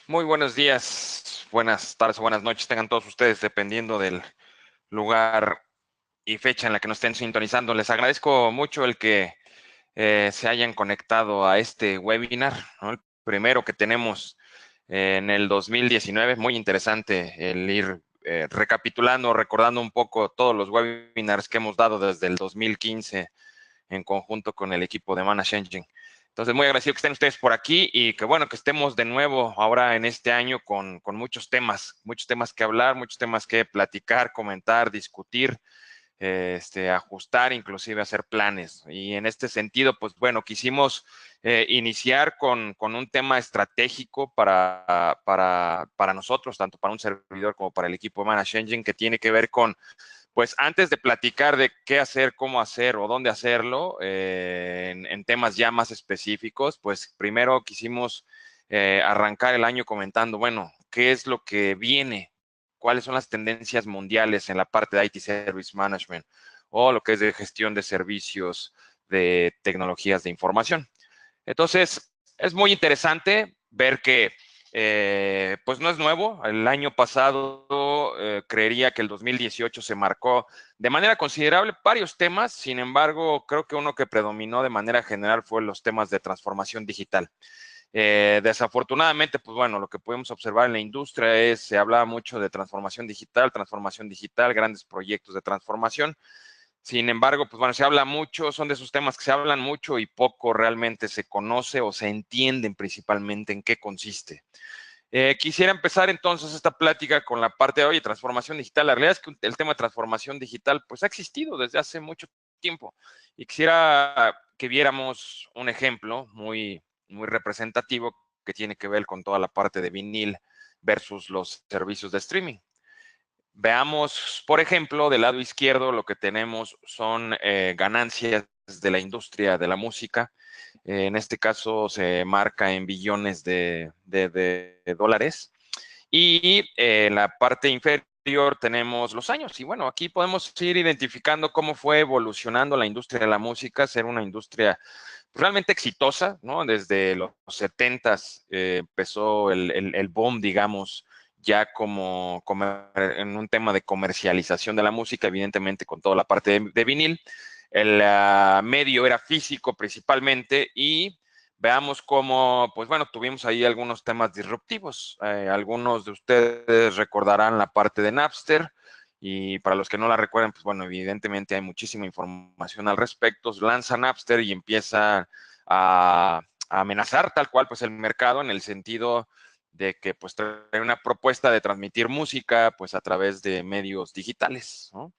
Muy buenos días, buenas tardes o buenas noches tengan todos ustedes, dependiendo del lugar y fecha en la que nos estén sintonizando. Les agradezco mucho el que se hayan conectado a este webinar, ¿no? El primero que tenemos en el 2019. Muy interesante el ir recapitulando, recordando un poco todos los webinars que hemos dado desde el 2015 en conjunto con el equipo de Manage Engine. Entonces, muy agradecido que estén ustedes por aquí y que bueno, que estemos de nuevo ahora en este año con muchos temas que hablar, muchos temas que platicar, comentar, discutir, ajustar, inclusive hacer planes. Y en este sentido, pues bueno, quisimos iniciar con un tema estratégico para nosotros, tanto para un servidor como para el equipo de Manage Engine, que tiene que ver con, pues antes de platicar de qué hacer, cómo hacer o dónde hacerlo, en temas ya más específicos, pues primero quisimos arrancar el año comentando, bueno, qué es lo que viene, cuáles son las tendencias mundiales en la parte de IT Service Management o lo que es de gestión de servicios de tecnologías de información. Entonces, es muy interesante ver que pues no es nuevo. El año pasado creería que el 2018 se marcó de manera considerable varios temas. Sin embargo, creo que uno que predominó de manera general fue los temas de transformación digital. Desafortunadamente, pues bueno, lo que podemos observar en la industria es, se habla mucho de transformación digital, grandes proyectos de transformación. Sin embargo, pues bueno, se habla mucho, son de esos temas que se hablan mucho y poco realmente se conoce o se entienden principalmente en qué consiste. Quisiera empezar entonces esta plática con la parte de, oye, transformación digital. La realidad es que el tema de transformación digital pues ha existido desde hace mucho tiempo y quisiera que viéramos un ejemplo muy representativo que tiene que ver con toda la parte de vinil versus los servicios de streaming. Veamos, por ejemplo, del lado izquierdo lo que tenemos son ganancias de la industria de la música. En este caso se marca en billones de dólares. Y en la parte inferior tenemos los años. Y bueno, aquí podemos ir identificando cómo fue evolucionando la industria de la música, ser una industria realmente exitosa, ¿no? Desde los 70s empezó el boom, digamos, ya como en un tema de comercialización de la música, evidentemente con toda la parte de vinil. El medio era físico principalmente y veamos cómo, pues bueno, tuvimos ahí algunos temas disruptivos. Algunos de ustedes recordarán la parte de Napster y para los que no la recuerden, pues bueno, evidentemente hay muchísima información al respecto. Lanza Napster y empieza a amenazar tal cual pues el mercado en el sentido de que pues trae una propuesta de transmitir música pues a través de medios digitales, ¿no?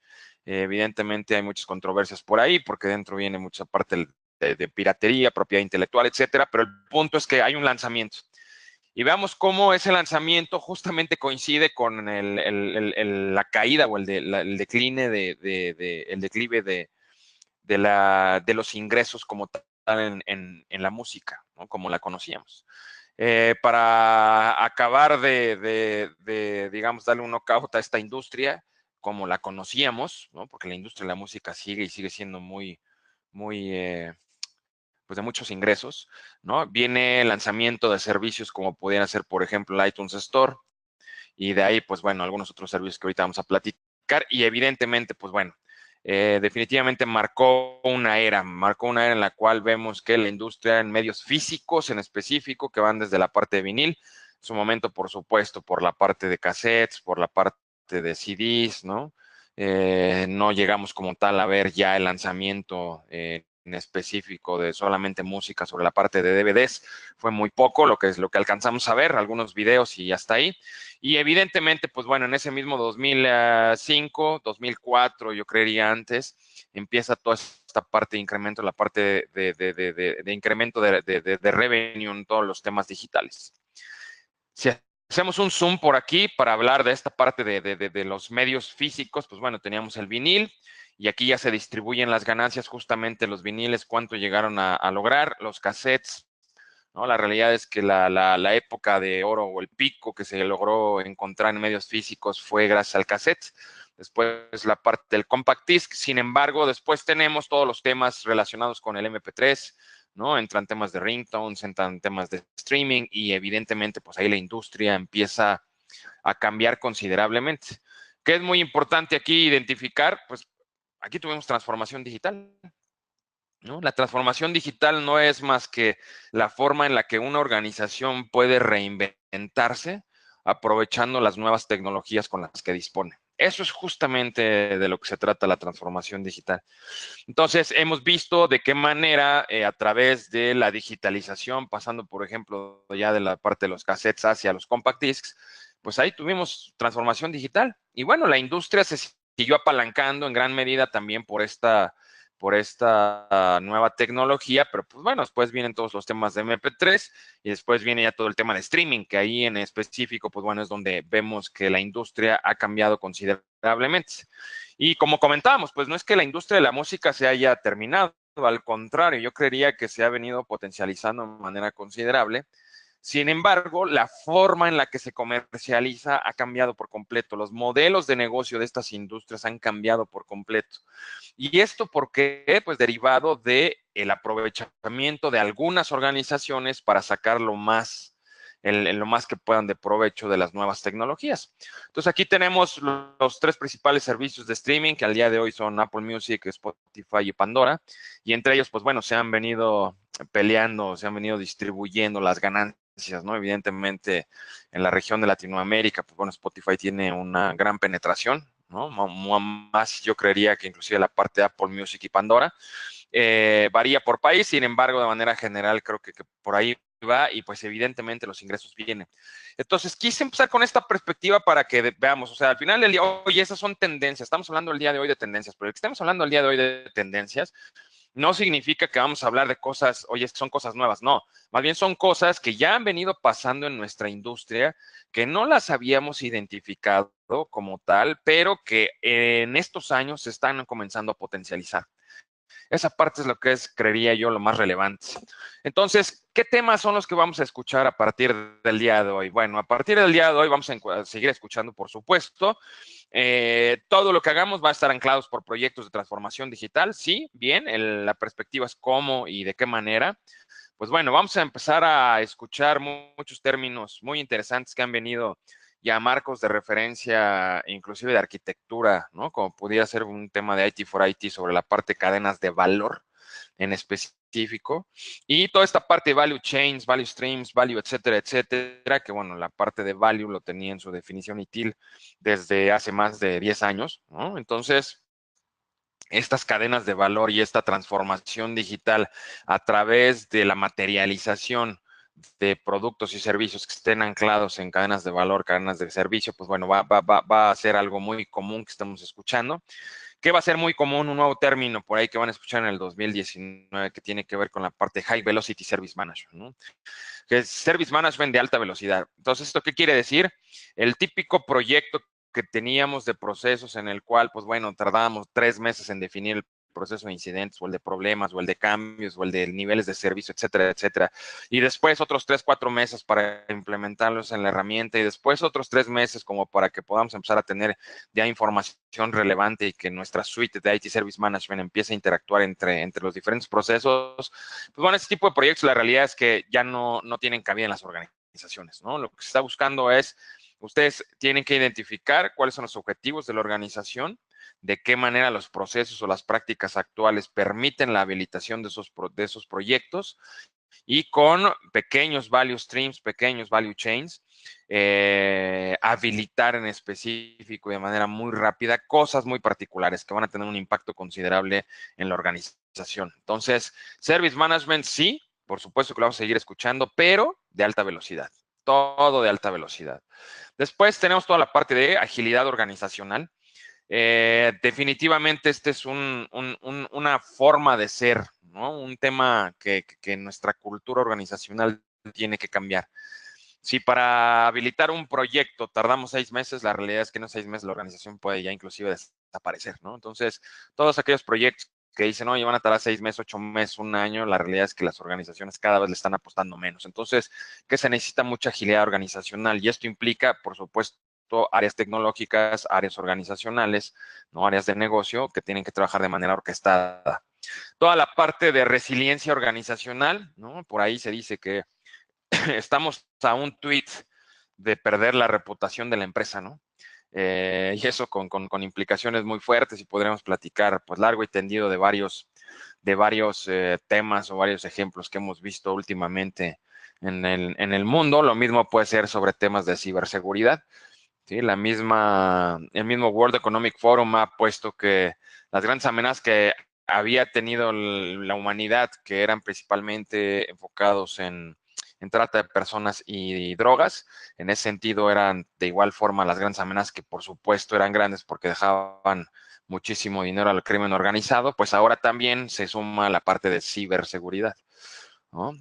Evidentemente hay muchas controversias por ahí porque dentro viene mucha parte de piratería, propiedad intelectual, etcétera, pero el punto es que hay un lanzamiento. Y veamos cómo ese lanzamiento justamente coincide con la caída o el decline el declive de los ingresos como tal en la música, ¿no? Como la conocíamos. Para acabar digamos, darle un knockout a esta industria como la conocíamos, ¿no? Porque la industria de la música sigue y sigue siendo muy, pues de muchos ingresos, ¿no? Viene el lanzamiento de servicios como pudieran ser, por ejemplo, el iTunes Store, y de ahí, pues bueno, algunos otros servicios que ahorita vamos a platicar, y evidentemente, pues bueno, definitivamente marcó una era en la cual vemos que la industria en medios físicos en específico, que van desde la parte de vinil, en su momento, por supuesto, por la parte de cassettes, por la parte de CDs, ¿no? No llegamos como tal a ver ya el lanzamiento en específico de solamente música sobre la parte de DVDs. Fue muy poco lo que alcanzamos a ver, algunos videos y hasta ahí. Y evidentemente, pues bueno, en ese mismo 2005, 2004, yo creería antes, empieza toda esta parte de incremento, la parte de incremento de revenue en todos los temas digitales. Si hacemos un zoom por aquí para hablar de esta parte de los medios físicos, pues bueno, teníamos el vinil y aquí ya se distribuyen las ganancias justamente los viniles, cuánto llegaron a lograr, los cassettes, ¿no? La realidad es que la época de oro o el pico que se logró encontrar en medios físicos fue gracias al cassette. Después la parte del compact disc. Sin embargo, después tenemos todos los temas relacionados con el MP3, ¿no? Entran temas de ringtones, entran temas de streaming y evidentemente pues ahí la industria empieza a cambiar considerablemente. ¿Qué es muy importante aquí identificar? Pues aquí tuvimos transformación digital, ¿no? La transformación digital no es más que la forma en la que una organización puede reinventarse aprovechando las nuevas tecnologías con las que dispone. Eso es justamente de lo que se trata la transformación digital. Entonces, hemos visto de qué manera a través de la digitalización, pasando, por ejemplo, ya de la parte de los cassettes hacia los compact discs, pues ahí tuvimos transformación digital. Y bueno, la industria se siguió apalancando en gran medida también por esta nueva tecnología, pero pues bueno, después vienen todos los temas de MP3 y después viene ya todo el tema de streaming, que ahí en específico, pues bueno, es donde vemos que la industria ha cambiado considerablemente. Y como comentábamos, pues no es que la industria de la música se haya terminado, al contrario, yo creería que se ha venido potencializando de manera considerable. Sin embargo, la forma en la que se comercializa ha cambiado por completo. Los modelos de negocio de estas industrias han cambiado por completo. ¿Y esto por qué? Pues derivado del aprovechamiento de algunas organizaciones para sacar lo más que puedan de provecho de las nuevas tecnologías. Entonces aquí tenemos los tres principales servicios de streaming que al día de hoy son Apple Music, Spotify y Pandora. Y entre ellos, pues bueno, se han venido peleando, se han venido distribuyendo las ganancias, ¿no? Evidentemente, en la región de Latinoamérica, pues bueno, Spotify tiene una gran penetración, ¿no? Más yo creería que inclusive la parte de Apple Music y Pandora. Varía por país, sin embargo, de manera general creo que por ahí va y pues evidentemente los ingresos vienen. Entonces, quise empezar con esta perspectiva para que veamos, o sea, al final del día, oye, esas son tendencias, estamos hablando el día de hoy de tendencias, pero el que estamos hablando el día de hoy de tendencias no significa que vamos a hablar de cosas, oye, son cosas nuevas, no, más bien son cosas que ya han venido pasando en nuestra industria, que no las habíamos identificado como tal, pero que en estos años se están comenzando a potencializar. Esa parte es lo que es, creería yo, lo más relevante. Entonces, ¿qué temas son los que vamos a escuchar a partir del día de hoy? Bueno, a partir del día de hoy vamos a seguir escuchando, por supuesto. Todo lo que hagamos va a estar anclados por proyectos de transformación digital, sí, bien, la perspectiva es cómo y de qué manera. Pues bueno, vamos a empezar a escuchar muchos términos muy interesantes que han venido ya marcos de referencia, inclusive de arquitectura, ¿no? Como pudiera ser un tema de IT for IT sobre la parte de cadenas de valor en específico. Y toda esta parte de value chains, value streams, value, etcétera, etcétera, que bueno, la parte de value lo tenía en su definición ITIL desde hace más de 10 años, ¿no? Entonces, estas cadenas de valor y esta transformación digital a través de la materialización de productos y servicios que estén anclados en cadenas de valor, cadenas de servicio, pues bueno, va a ser algo muy común que estamos escuchando. ¿Qué va a ser muy común? Un nuevo término por ahí que van a escuchar en el 2019 que tiene que ver con la parte High Velocity Service Management, ¿no? Que es Service Management de alta velocidad. Entonces, ¿esto qué quiere decir? El típico proyecto que teníamos de procesos en el cual, pues bueno, tardábamos 3 meses en definir el proceso de incidentes o el de problemas o el de cambios o el de niveles de servicio, etcétera, etcétera. Y después otros 3, 4 meses para implementarlos en la herramienta y después otros 3 meses como para que podamos empezar a tener ya información relevante y que nuestra suite de IT Service Management empiece a interactuar entre los diferentes procesos. Pues bueno, este tipo de proyectos la realidad es que ya no tienen cabida en las organizaciones, ¿no? Lo que se está buscando es, ustedes tienen que identificar cuáles son los objetivos de la organización, de qué manera los procesos o las prácticas actuales permiten la habilitación de esos proyectos y con pequeños value streams, pequeños value chains, habilitar en específico y de manera muy rápida cosas muy particulares que van a tener un impacto considerable en la organización. Entonces, Service Management sí, por supuesto que lo vamos a seguir escuchando, pero de alta velocidad, todo de alta velocidad. Después tenemos toda la parte de agilidad organizacional. Definitivamente este es una forma de ser, ¿no? Un tema que nuestra cultura organizacional tiene que cambiar. Si para habilitar un proyecto tardamos 6 meses, la realidad es que en esos 6 meses la organización puede ya inclusive desaparecer, ¿no? Entonces, todos aquellos proyectos que dicen, oye, van a tardar 6 meses, 8 meses, un año, la realidad es que las organizaciones cada vez le están apostando menos. Entonces, que se necesita mucha agilidad organizacional y esto implica, por supuesto, producto, áreas tecnológicas, áreas organizacionales, ¿no? Áreas de negocio que tienen que trabajar de manera orquestada. Toda la parte de resiliencia organizacional, ¿no? Por ahí se dice que estamos a un tweet de perder la reputación de la empresa, ¿no? Y eso con implicaciones muy fuertes y podremos platicar pues largo y tendido de varios temas o varios ejemplos que hemos visto últimamente en el mundo. Lo mismo puede ser sobre temas de ciberseguridad. ¿Sí? El mismo World Economic Forum ha puesto que las grandes amenazas que había tenido la humanidad, que eran principalmente enfocados en trata de personas y drogas, en ese sentido eran de igual forma las grandes amenazas que por supuesto eran grandes porque dejaban muchísimo dinero al crimen organizado, pues ahora también se suma la parte de ciberseguridad, ¿no?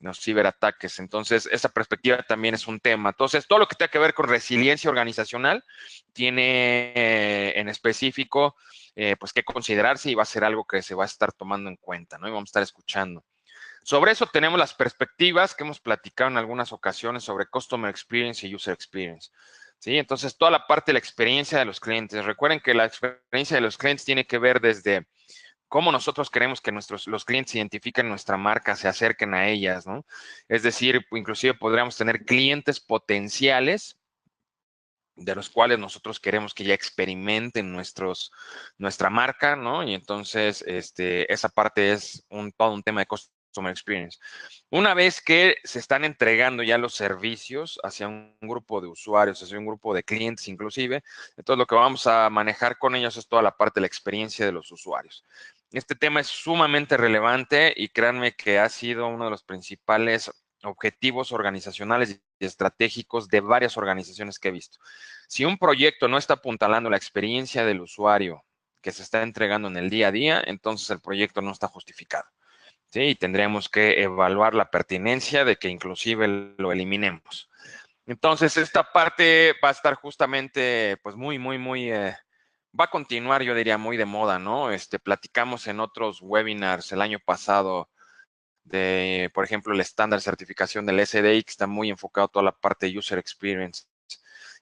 Los ciberataques. Entonces, esa perspectiva también es un tema. Entonces, todo lo que tenga que ver con resiliencia organizacional tiene en específico, pues, que considerarse y va a ser algo que se va a estar tomando en cuenta, ¿no? Y vamos a estar escuchando. Sobre eso tenemos las perspectivas que hemos platicado en algunas ocasiones sobre Customer Experience y User Experience. ¿Sí? Entonces, toda la parte de la experiencia de los clientes. Recuerden que la experiencia de los clientes tiene que ver desde cómo nosotros queremos que los clientes identifiquen nuestra marca, se acerquen a ellas, ¿no? Es decir, inclusive podríamos tener clientes potenciales de los cuales nosotros queremos que ya experimenten nuestra marca, ¿no? Y entonces, esa parte es todo un tema de Customer Experience. Una vez que se están entregando ya los servicios hacia un grupo de usuarios, hacia un grupo de clientes inclusive, entonces lo que vamos a manejar con ellos es toda la parte de la experiencia de los usuarios. Este tema es sumamente relevante y créanme que ha sido uno de los principales objetivos organizacionales y estratégicos de varias organizaciones que he visto. Si un proyecto no está apuntalando la experiencia del usuario que se está entregando en el día a día, entonces el proyecto no está justificado. ¿Sí? Y tendríamos que evaluar la pertinencia de que inclusive lo eliminemos. Entonces, esta parte va a estar justamente, pues, va a continuar, yo diría, muy de moda, ¿no? Platicamos en otros webinars el año pasado de, por ejemplo, el estándar de certificación del SDI, que está muy enfocado a toda la parte de User Experience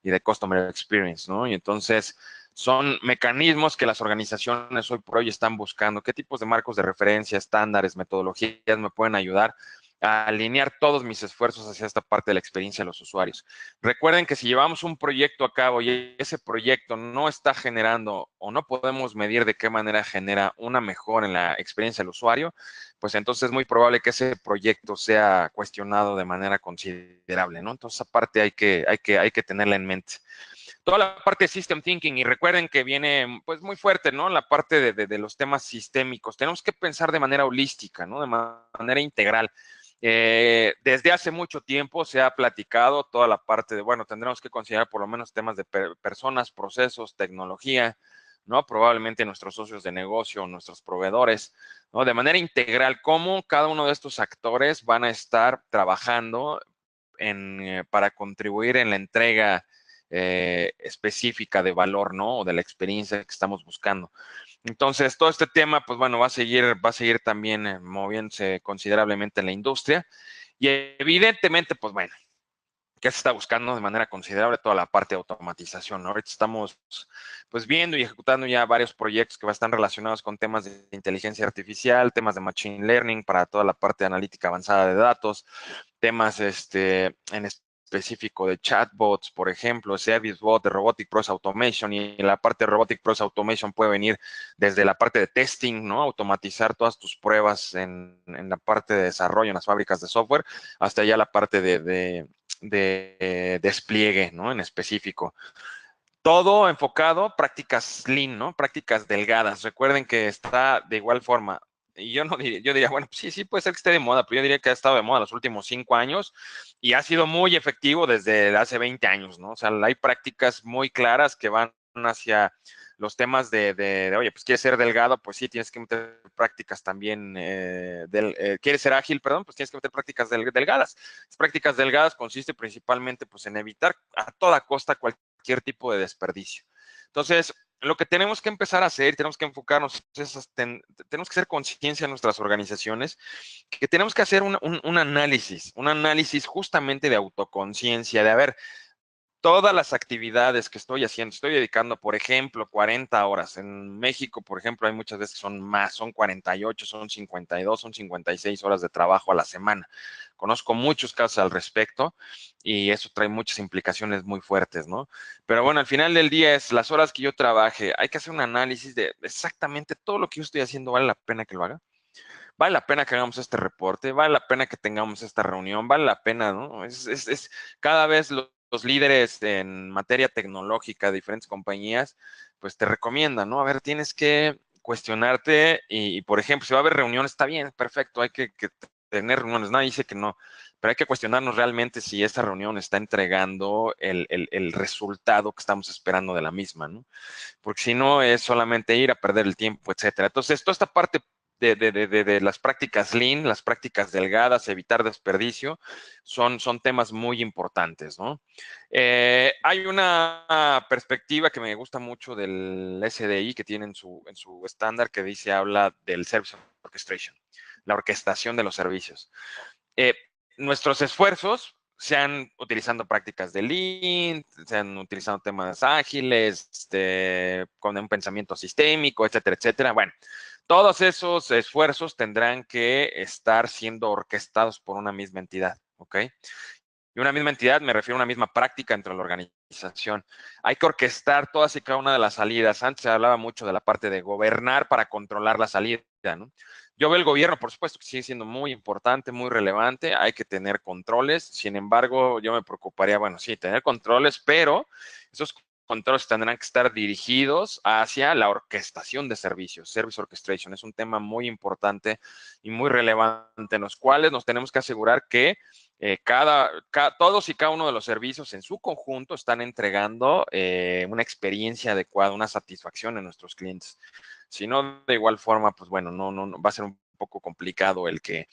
y de Customer Experience, ¿no? Y entonces son mecanismos que las organizaciones hoy por hoy están buscando. ¿Qué tipos de marcos de referencia, estándares, metodologías me pueden ayudar a alinear todos mis esfuerzos hacia esta parte de la experiencia de los usuarios? Recuerden que si llevamos un proyecto a cabo y ese proyecto no está generando o no podemos medir de qué manera genera una mejora en la experiencia del usuario, pues entonces es muy probable que ese proyecto sea cuestionado de manera considerable, ¿no? Entonces, esa parte hay que tenerla en mente. Toda la parte de System Thinking, y recuerden que viene pues muy fuerte, ¿no? La parte de los temas sistémicos. Tenemos que pensar de manera holística, ¿no? De manera integral. Desde hace mucho tiempo se ha platicado toda la parte de, bueno, tendremos que considerar por lo menos temas de personas, procesos, tecnología, ¿no? Probablemente nuestros socios de negocio, nuestros proveedores, ¿no? De manera integral, cómo cada uno de estos actores van a estar trabajando para contribuir en la entrega específica de valor, ¿no? O de la experiencia que estamos buscando. Entonces, todo este tema, pues bueno, va a seguir también moviéndose considerablemente en la industria. Y evidentemente, pues bueno, que se está buscando de manera considerable toda la parte de automatización, ¿no? Ahorita estamos pues viendo y ejecutando ya varios proyectos que están relacionados con temas de inteligencia artificial, temas de machine learning para toda la parte de analítica avanzada de datos, temas en específico de chatbots, por ejemplo, service bot de Robotic Process Automation, y la parte de Robotic Process Automation puede venir desde la parte de testing, ¿no? Automatizar todas tus pruebas en la parte de desarrollo en las fábricas de software, hasta ya la parte de despliegue, ¿no? En específico. Todo enfocado, prácticas lean, ¿no? Prácticas delgadas. Recuerden que está de igual forma. Y yo diría, bueno, pues sí, puede ser que esté de moda, pero yo diría que ha estado de moda los últimos 5 años y ha sido muy efectivo desde hace 20 años, ¿no? O sea, hay prácticas muy claras que van hacia los temas oye, pues quieres ser delgado, pues sí, tienes que meter prácticas también, quieres ser ágil, perdón, pues tienes que meter prácticas delgadas. Las prácticas delgadas consiste principalmente, pues, en evitar a toda costa cualquier tipo de desperdicio. Entonces, lo que tenemos que empezar a hacer, tenemos que enfocarnos, tenemos que hacer conciencia en nuestras organizaciones, que tenemos que hacer un análisis justamente de autoconciencia, de a ver, todas las actividades que estoy haciendo, estoy dedicando, por ejemplo, 40 horas. En México, por ejemplo, hay muchas veces que son más, son 48, son 52, son 56 horas de trabajo a la semana. Conozco muchos casos al respecto y eso trae muchas implicaciones muy fuertes, ¿no? Pero bueno, al final del día es las horas que yo trabaje. Hay que hacer un análisis de exactamente todo lo que yo estoy haciendo, ¿vale la pena que lo haga? ¿Vale la pena que hagamos este reporte? ¿Vale la pena que tengamos esta reunión? ¿Vale la pena, no? Cada vez los líderes en materia tecnológica de diferentes compañías, pues te recomiendan, ¿no? A ver, tienes que cuestionarte y, por ejemplo, si va a haber reuniones, está bien, perfecto, hay que tener reuniones, nadie dice que no, pero hay que cuestionarnos realmente si esta reunión está entregando el resultado que estamos esperando de la misma, ¿no? Porque si no es solamente ir a perder el tiempo, etcétera. Entonces, toda esta parte de las prácticas lean, las prácticas delgadas, evitar desperdicio, son temas muy importantes, ¿no? Hay una perspectiva que me gusta mucho del SDI que tiene en su estándar que dice, habla del Service Orchestration, la orquestación de los servicios. Eh, Nuestros esfuerzos sean utilizando prácticas de Lean, sean utilizando temas ágiles, con un pensamiento sistémico, etcétera, etcétera. Bueno, todos esos esfuerzos tendrán que estar siendo orquestados por una misma entidad, ¿ok? Y una misma entidad me refiero a una misma práctica dentro de la organización. Hay que orquestar todas y cada una de las salidas. Antes se hablaba mucho de la parte de gobernar para controlar la salida, ¿no? Yo veo el gobierno, por supuesto, que sigue siendo muy importante, muy relevante. Hay que tener controles. Sin embargo, yo me preocuparía, bueno, sí, tener controles, pero esos controles tendrán que estar dirigidos hacia la orquestación de servicios. Service Orchestration es un tema muy importante y muy relevante en los cuales nos tenemos que asegurar que todos y cada uno de los servicios en su conjunto están entregando una experiencia adecuada, una satisfacción en nuestros clientes. Si no, de igual forma, pues bueno, no va a ser un poco complicado el que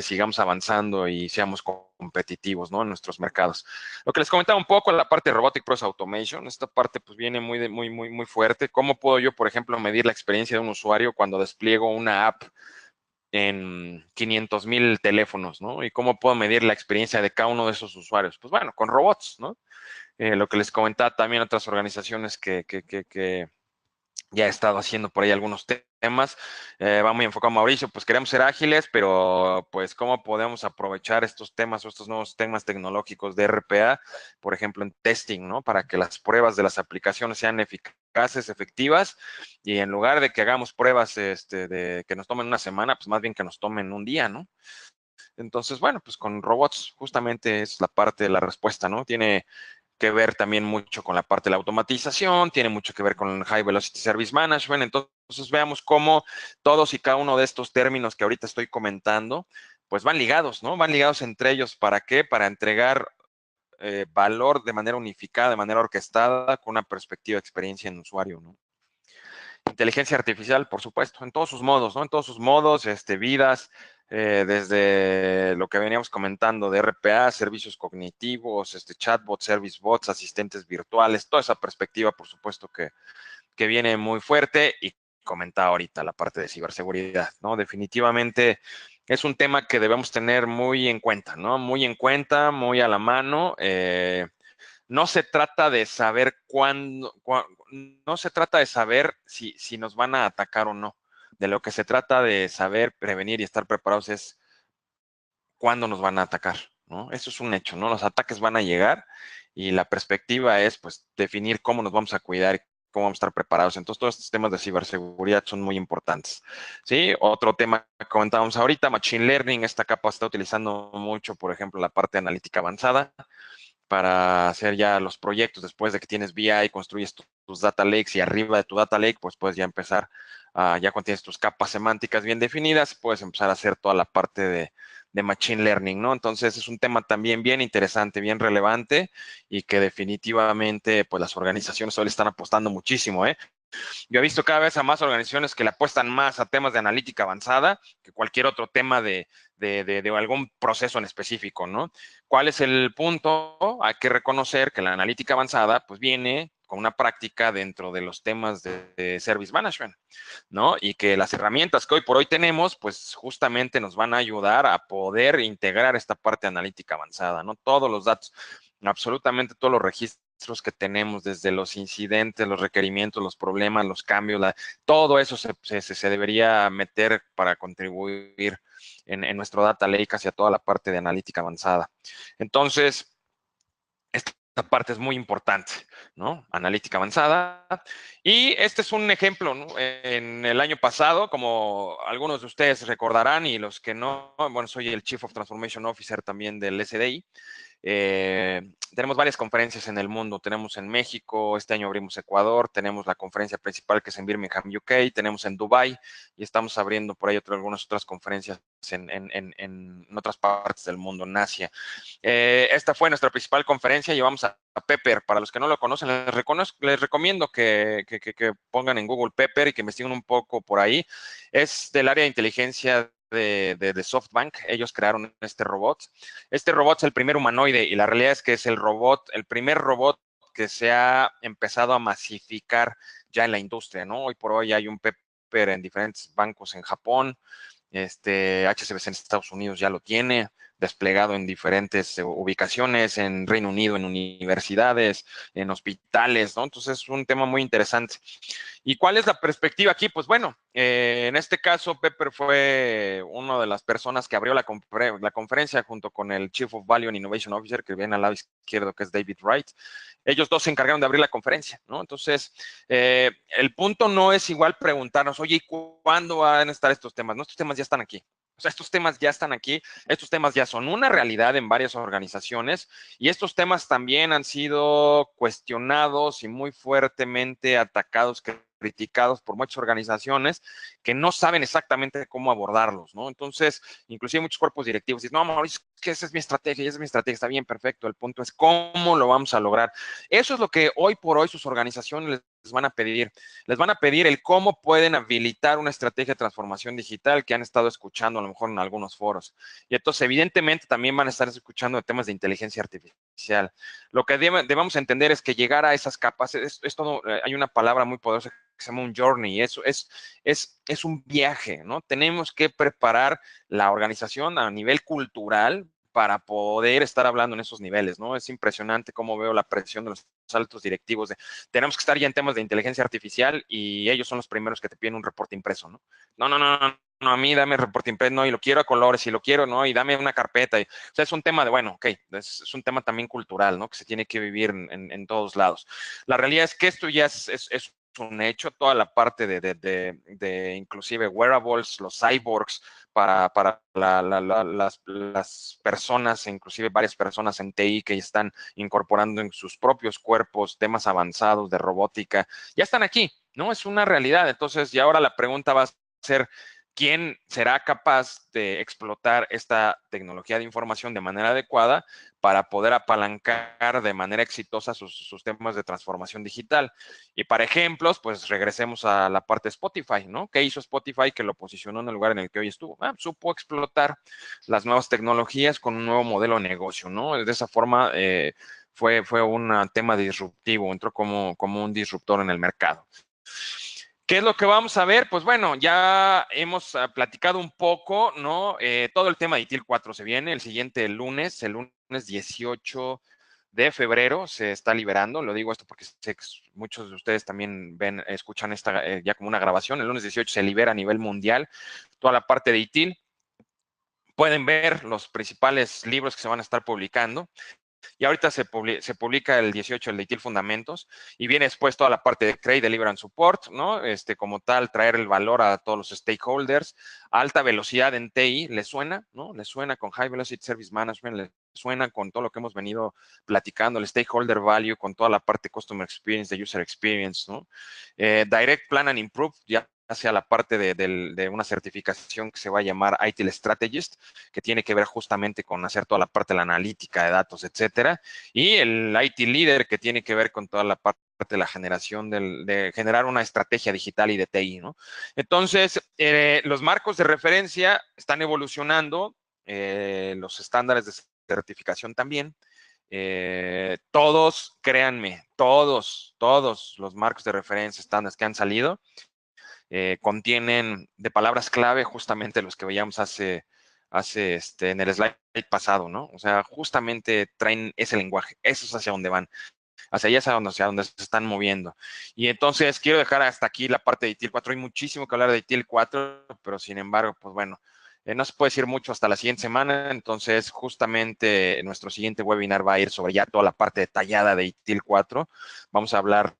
sigamos avanzando y seamos competitivos, ¿no? En nuestros mercados. Lo que les comentaba un poco, la parte de Robotic Process Automation, esta parte pues viene muy fuerte. ¿Cómo puedo yo, por ejemplo, medir la experiencia de un usuario cuando despliego una app en 500,000 teléfonos, ¿no? ¿Y cómo puedo medir la experiencia de cada uno de esos usuarios? Pues bueno, con robots, ¿no? Lo que les comentaba también otras organizaciones que ya he estado haciendo por ahí algunos temas. Va muy enfocado Mauricio, pues queremos ser ágiles, pero pues cómo podemos aprovechar estos temas o estos nuevos temas tecnológicos de RPA, por ejemplo, en testing, ¿no? Para que las pruebas de las aplicaciones sean eficaces, efectivas, y en lugar de que hagamos pruebas de que nos tomen una semana, pues más bien que nos tomen un día, ¿no? Entonces, bueno, pues con robots justamente es la parte de la respuesta, ¿no? Tiene que ver también mucho con la parte de la automatización, tiene mucho que ver con el High Velocity Service Management. Entonces, veamos cómo todos y cada uno de estos términos que ahorita estoy comentando, pues van ligados, ¿no? Van ligados entre ellos. ¿Para qué? Para entregar valor de manera unificada, de manera orquestada, con una perspectiva de experiencia en usuario, ¿no? Inteligencia artificial, por supuesto, en todos sus modos, ¿no? En todos sus modos, vidas, desde lo que veníamos comentando de RPA, servicios cognitivos, chatbots, service bots, asistentes virtuales, toda esa perspectiva, por supuesto, que viene muy fuerte y comentaba ahorita la parte de ciberseguridad, ¿no? Definitivamente es un tema que debemos tener muy en cuenta, ¿no? Muy en cuenta, muy a la mano. No se trata de saber no se trata de saber si nos van a atacar o no. De lo que se trata de saber, prevenir y estar preparados es cuándo nos van a atacar, ¿no? Eso es un hecho, ¿no? Los ataques van a llegar y la perspectiva es, pues, definir cómo nos vamos a cuidar y cómo vamos a estar preparados. Entonces, todos estos temas de ciberseguridad son muy importantes, ¿sí? Otro tema que comentábamos ahorita, Machine Learning, esta capa se está utilizando mucho, por ejemplo, la parte de analítica avanzada para hacer ya los proyectos después de que tienes BI, construyes tus data lakes y arriba de tu data lake, pues puedes ya empezar, ya cuando tienes tus capas semánticas bien definidas, puedes empezar a hacer toda la parte de Machine Learning, ¿no? Entonces es un tema también bien interesante, bien relevante y que definitivamente pues las organizaciones hoy le están apostando muchísimo, ¿eh? Yo he visto cada vez a más organizaciones que le apuestan más a temas de analítica avanzada que cualquier otro tema de algún proceso en específico, ¿no? ¿Cuál es el punto? Hay que reconocer que la analítica avanzada, pues viene con una práctica dentro de los temas de service management, ¿no? Y que las herramientas que hoy por hoy tenemos, pues justamente nos van a ayudar a poder integrar esta parte analítica avanzada, ¿no? Todos los datos. absolutamente todos los registros que tenemos, desde los incidentes, los requerimientos, los problemas, los cambios, todo eso se debería meter para contribuir en nuestro data lake hacia toda la parte de analítica avanzada. Entonces, esta parte es muy importante, ¿no? Analítica avanzada. Y este es un ejemplo, ¿no? En el año pasado, como algunos de ustedes recordarán y los que no, bueno, soy el Chief of Transformation Officer también del SDI. Tenemos varias conferencias en el mundo. Tenemos en México, este año abrimos Ecuador, tenemos la conferencia principal que es en Birmingham, UK, tenemos en Dubai y estamos abriendo por ahí algunas otras conferencias en otras partes del mundo, en Asia. Esta fue nuestra principal conferencia. Llevamos a Pepper. Para los que no lo conocen, les recomiendo que pongan en Google Pepper y que investiguen un poco por ahí. Es del área de inteligencia de SoftBank. Ellos crearon este robot. Este robot es el primer humanoide y la realidad es que es el primer robot que se ha empezado a masificar ya en la industria, ¿no? Hoy por hoy hay un Pepper en diferentes bancos en Japón. HSBC en Estados Unidos ya lo tiene desplegado en diferentes ubicaciones, en Reino Unido, en universidades, en hospitales, ¿no? Entonces es un tema muy interesante. ¿Y cuál es la perspectiva aquí? Pues bueno, en este caso, Pepper fue una de las personas que abrió la conferencia junto con el Chief of Value and Innovation Officer, que viene al lado izquierdo, que es David Wright. Ellos dos se encargaron de abrir la conferencia, ¿no? Entonces, el punto no es igual preguntarnos, oye, ¿y cuándo van a estar estos temas? No, estos temas ya están aquí. O sea, estos temas ya están aquí, estos temas ya son una realidad en varias organizaciones y estos temas también han sido cuestionados y muy fuertemente atacados, criticados por muchas organizaciones que no saben exactamente cómo abordarlos, ¿no? Entonces, inclusive muchos cuerpos directivos dicen, no, Mauricio, que esa es mi estrategia, esa es mi estrategia, está bien, perfecto. El punto es cómo lo vamos a lograr. Eso es lo que hoy por hoy sus organizaciones les van a pedir. Les van a pedir el cómo pueden habilitar una estrategia de transformación digital que han estado escuchando a lo mejor en algunos foros. Y entonces, evidentemente, también van a estar escuchando de temas de inteligencia artificial. Lo que debemos entender es que llegar a esas capas, es todo, hay una palabra muy poderosa que se llama un journey, eso es un viaje, ¿no? Tenemos que preparar la organización a nivel cultural para poder estar hablando en esos niveles, ¿no? Es impresionante cómo veo la presión de los altos directivos de tenemos que estar ya en temas de inteligencia artificial y ellos son los primeros que te piden un reporte impreso, ¿no? No, a mí dame el reporte impreso, no, y lo quiero a colores, y lo quiero, ¿no? Y dame una carpeta. O sea, es un tema de, bueno, ok, es un tema también cultural, ¿no? Que se tiene que vivir en todos lados. La realidad es que esto ya es un hecho, toda la parte de inclusive wearables, los cyborgs, para las personas, inclusive varias personas en TI que están incorporando en sus propios cuerpos temas avanzados de robótica, ya están aquí, ¿no? Es una realidad. Entonces, y ahora la pregunta va a ser, ¿quién será capaz de explotar esta tecnología de información de manera adecuada para poder apalancar de manera exitosa sus temas de transformación digital? Y para ejemplos, pues regresemos a la parte de Spotify, ¿no? ¿Qué hizo Spotify que lo posicionó en el lugar en el que hoy estuvo? Supo explotar las nuevas tecnologías con un nuevo modelo de negocio, ¿no? De esa forma fue un tema disruptivo, entró como un disruptor en el mercado. ¿Qué es lo que vamos a ver? Pues bueno, ya hemos platicado un poco, ¿no? Todo el tema de ITIL 4 se viene el siguiente lunes, el lunes 18 de febrero se está liberando. Lo digo esto porque sé que muchos de ustedes también escuchan esta ya como una grabación. El lunes 18 se libera a nivel mundial toda la parte de ITIL. Pueden ver los principales libros que se van a estar publicando. Y ahorita se publica el 18 el de ITIL Fundamentos y viene después toda la parte de Trade, Delivery and Support, ¿no? Como tal, traer el valor a todos los stakeholders. Alta velocidad en TI, ¿le suena? ¿No? ¿Le suena con High Velocity Service Management? ¿Le suena con todo lo que hemos venido platicando? El Stakeholder Value con toda la parte Customer Experience, de User Experience, ¿no? Direct Plan and Improve, ya hacia la parte de una certificación que se va a llamar ITIL Strategist, que tiene que ver justamente con hacer toda la parte de la analítica de datos, etcétera, y el IT Leader, que tiene que ver con toda la parte de la generación de generar una estrategia digital y de TI, ¿no? Entonces, los marcos de referencia están evolucionando, los estándares de certificación también. Todos, créanme, todos los marcos de referencia estándares que han salido contienen de palabras clave justamente los que veíamos hace en el slide pasado, ¿no? O sea, justamente traen ese lenguaje, eso es hacia donde van, hacia allá es hacia donde se están moviendo. Y entonces quiero dejar hasta aquí la parte de ITIL 4. Hay muchísimo que hablar de ITIL 4, pero sin embargo, pues bueno, no se puede decir mucho hasta la siguiente semana. Entonces, justamente nuestro siguiente webinar va a ir sobre ya toda la parte detallada de ITIL 4. Vamos a hablar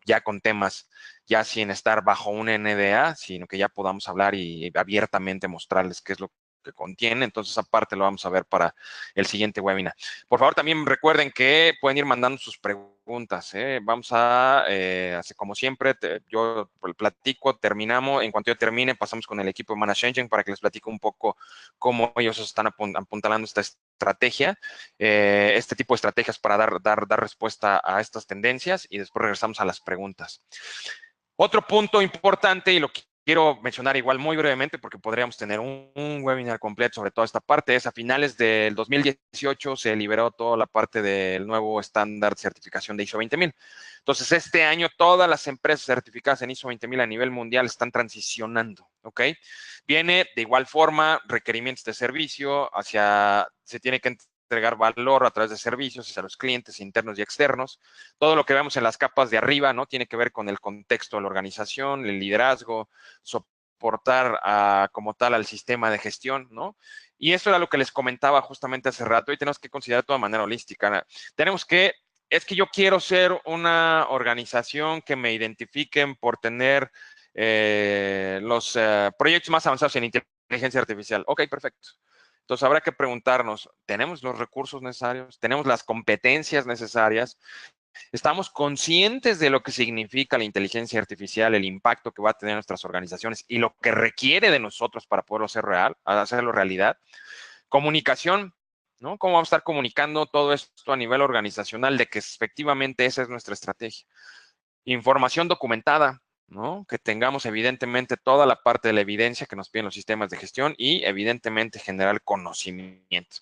ya con temas, ya sin estar bajo un NDA, sino que ya podamos hablar y abiertamente mostrarles qué es lo que contiene. Entonces, aparte lo vamos a ver para el siguiente webinar. Por favor, también recuerden que pueden ir mandando sus preguntas. Vamos a, como siempre, yo platico, terminamos. En cuanto yo termine, pasamos con el equipo de Manage Engine para que les platico un poco cómo ellos están apuntalando esta estrategia, este tipo de estrategias para dar respuesta a estas tendencias, y después regresamos a las preguntas. Otro punto importante, y lo quiero mencionar igual muy brevemente porque podríamos tener un webinar completo sobre toda esta parte, es a finales del 2018 se liberó toda la parte del nuevo estándar de certificación de ISO 20000. Entonces, este año todas las empresas certificadas en ISO 20000 a nivel mundial están transicionando, ¿ok? Viene de igual forma requerimientos de servicio se tiene que entregar valor a través de servicios hacia los clientes internos y externos. Todo lo que vemos en las capas de arriba, ¿no? Tiene que ver con el contexto de la organización, el liderazgo, soportar como tal al sistema de gestión, ¿no? Y eso era lo que les comentaba justamente hace rato, y tenemos que considerar de toda manera holística. Es que yo quiero ser una organización que me identifiquen por tener los proyectos más avanzados en inteligencia artificial. Ok, perfecto. Entonces habrá que preguntarnos, ¿tenemos los recursos necesarios? ¿Tenemos las competencias necesarias? ¿Estamos conscientes de lo que significa la inteligencia artificial, el impacto que va a tener en nuestras organizaciones y lo que requiere de nosotros para poderlo hacerlo realidad? Comunicación, ¿no? ¿Cómo vamos a estar comunicando todo esto a nivel organizacional de que efectivamente esa es nuestra estrategia? Información documentada, ¿no? Que tengamos evidentemente toda la parte de la evidencia que nos piden los sistemas de gestión y evidentemente generar conocimiento.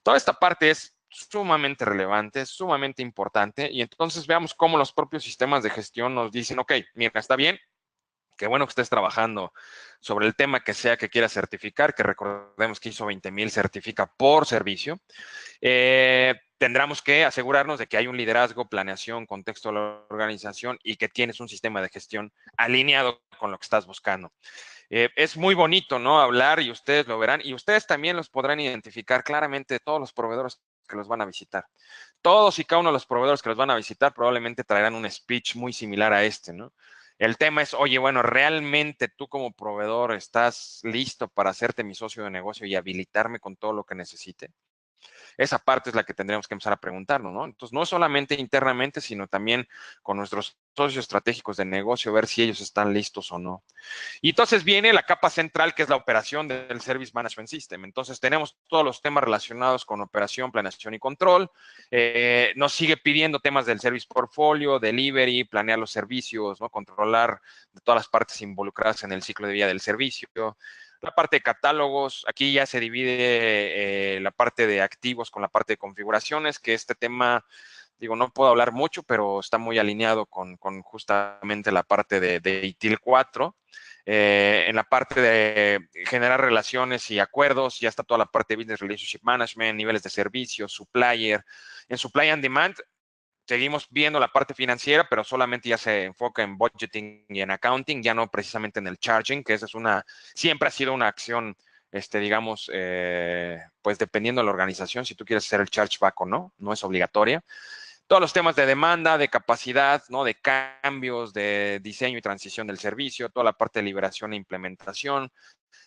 Toda esta parte es sumamente relevante, sumamente importante, y entonces veamos cómo los propios sistemas de gestión nos dicen, ok, mira, está bien, qué bueno que estés trabajando sobre el tema que sea que quieras certificar, que recordemos que ISO 20000 certifica por servicio. Tendremos que asegurarnos de que hay un liderazgo, planeación, contexto de la organización y que tienes un sistema de gestión alineado con lo que estás buscando. Es muy bonito, ¿no? Hablar, y ustedes lo verán, y ustedes también los podrán identificar claramente, todos los proveedores que los van a visitar. Todos y cada uno de los proveedores que los van a visitar probablemente traerán un speech muy similar a este, ¿no? El tema es, oye, bueno, ¿realmente tú como proveedor estás listo para hacerte mi socio de negocio y habilitarme con todo lo que necesite? Esa parte es la que tendríamos que empezar a preguntarnos, ¿no? Entonces, no solamente internamente, sino también con nuestros socios estratégicos de negocio, ver si ellos están listos o no. Y entonces viene la capa central, que es la operación del Service Management System. Entonces, tenemos todos los temas relacionados con operación, planeación y control. Nos sigue pidiendo temas del Service Portfolio, delivery, planear los servicios, ¿no? Controlar de todas las partes involucradas en el ciclo de vida del servicio. La parte de catálogos, aquí ya se divide la parte de activos con la parte de configuraciones, que este tema, digo, no puedo hablar mucho, pero está muy alineado con justamente la parte de ITIL 4. En la parte de generar relaciones y acuerdos, ya está toda la parte de Business Relationship Management, niveles de servicios, supplier. En Supply and Demand, seguimos viendo la parte financiera, pero solamente ya se enfoca en budgeting y en accounting, ya no precisamente en el charging, que esa es siempre ha sido una acción, digamos, pues dependiendo de la organización, si tú quieres hacer el chargeback o no, no es obligatoria. Todos los temas de demanda, de capacidad, ¿no? De cambios, de diseño y transición del servicio, toda la parte de liberación e implementación,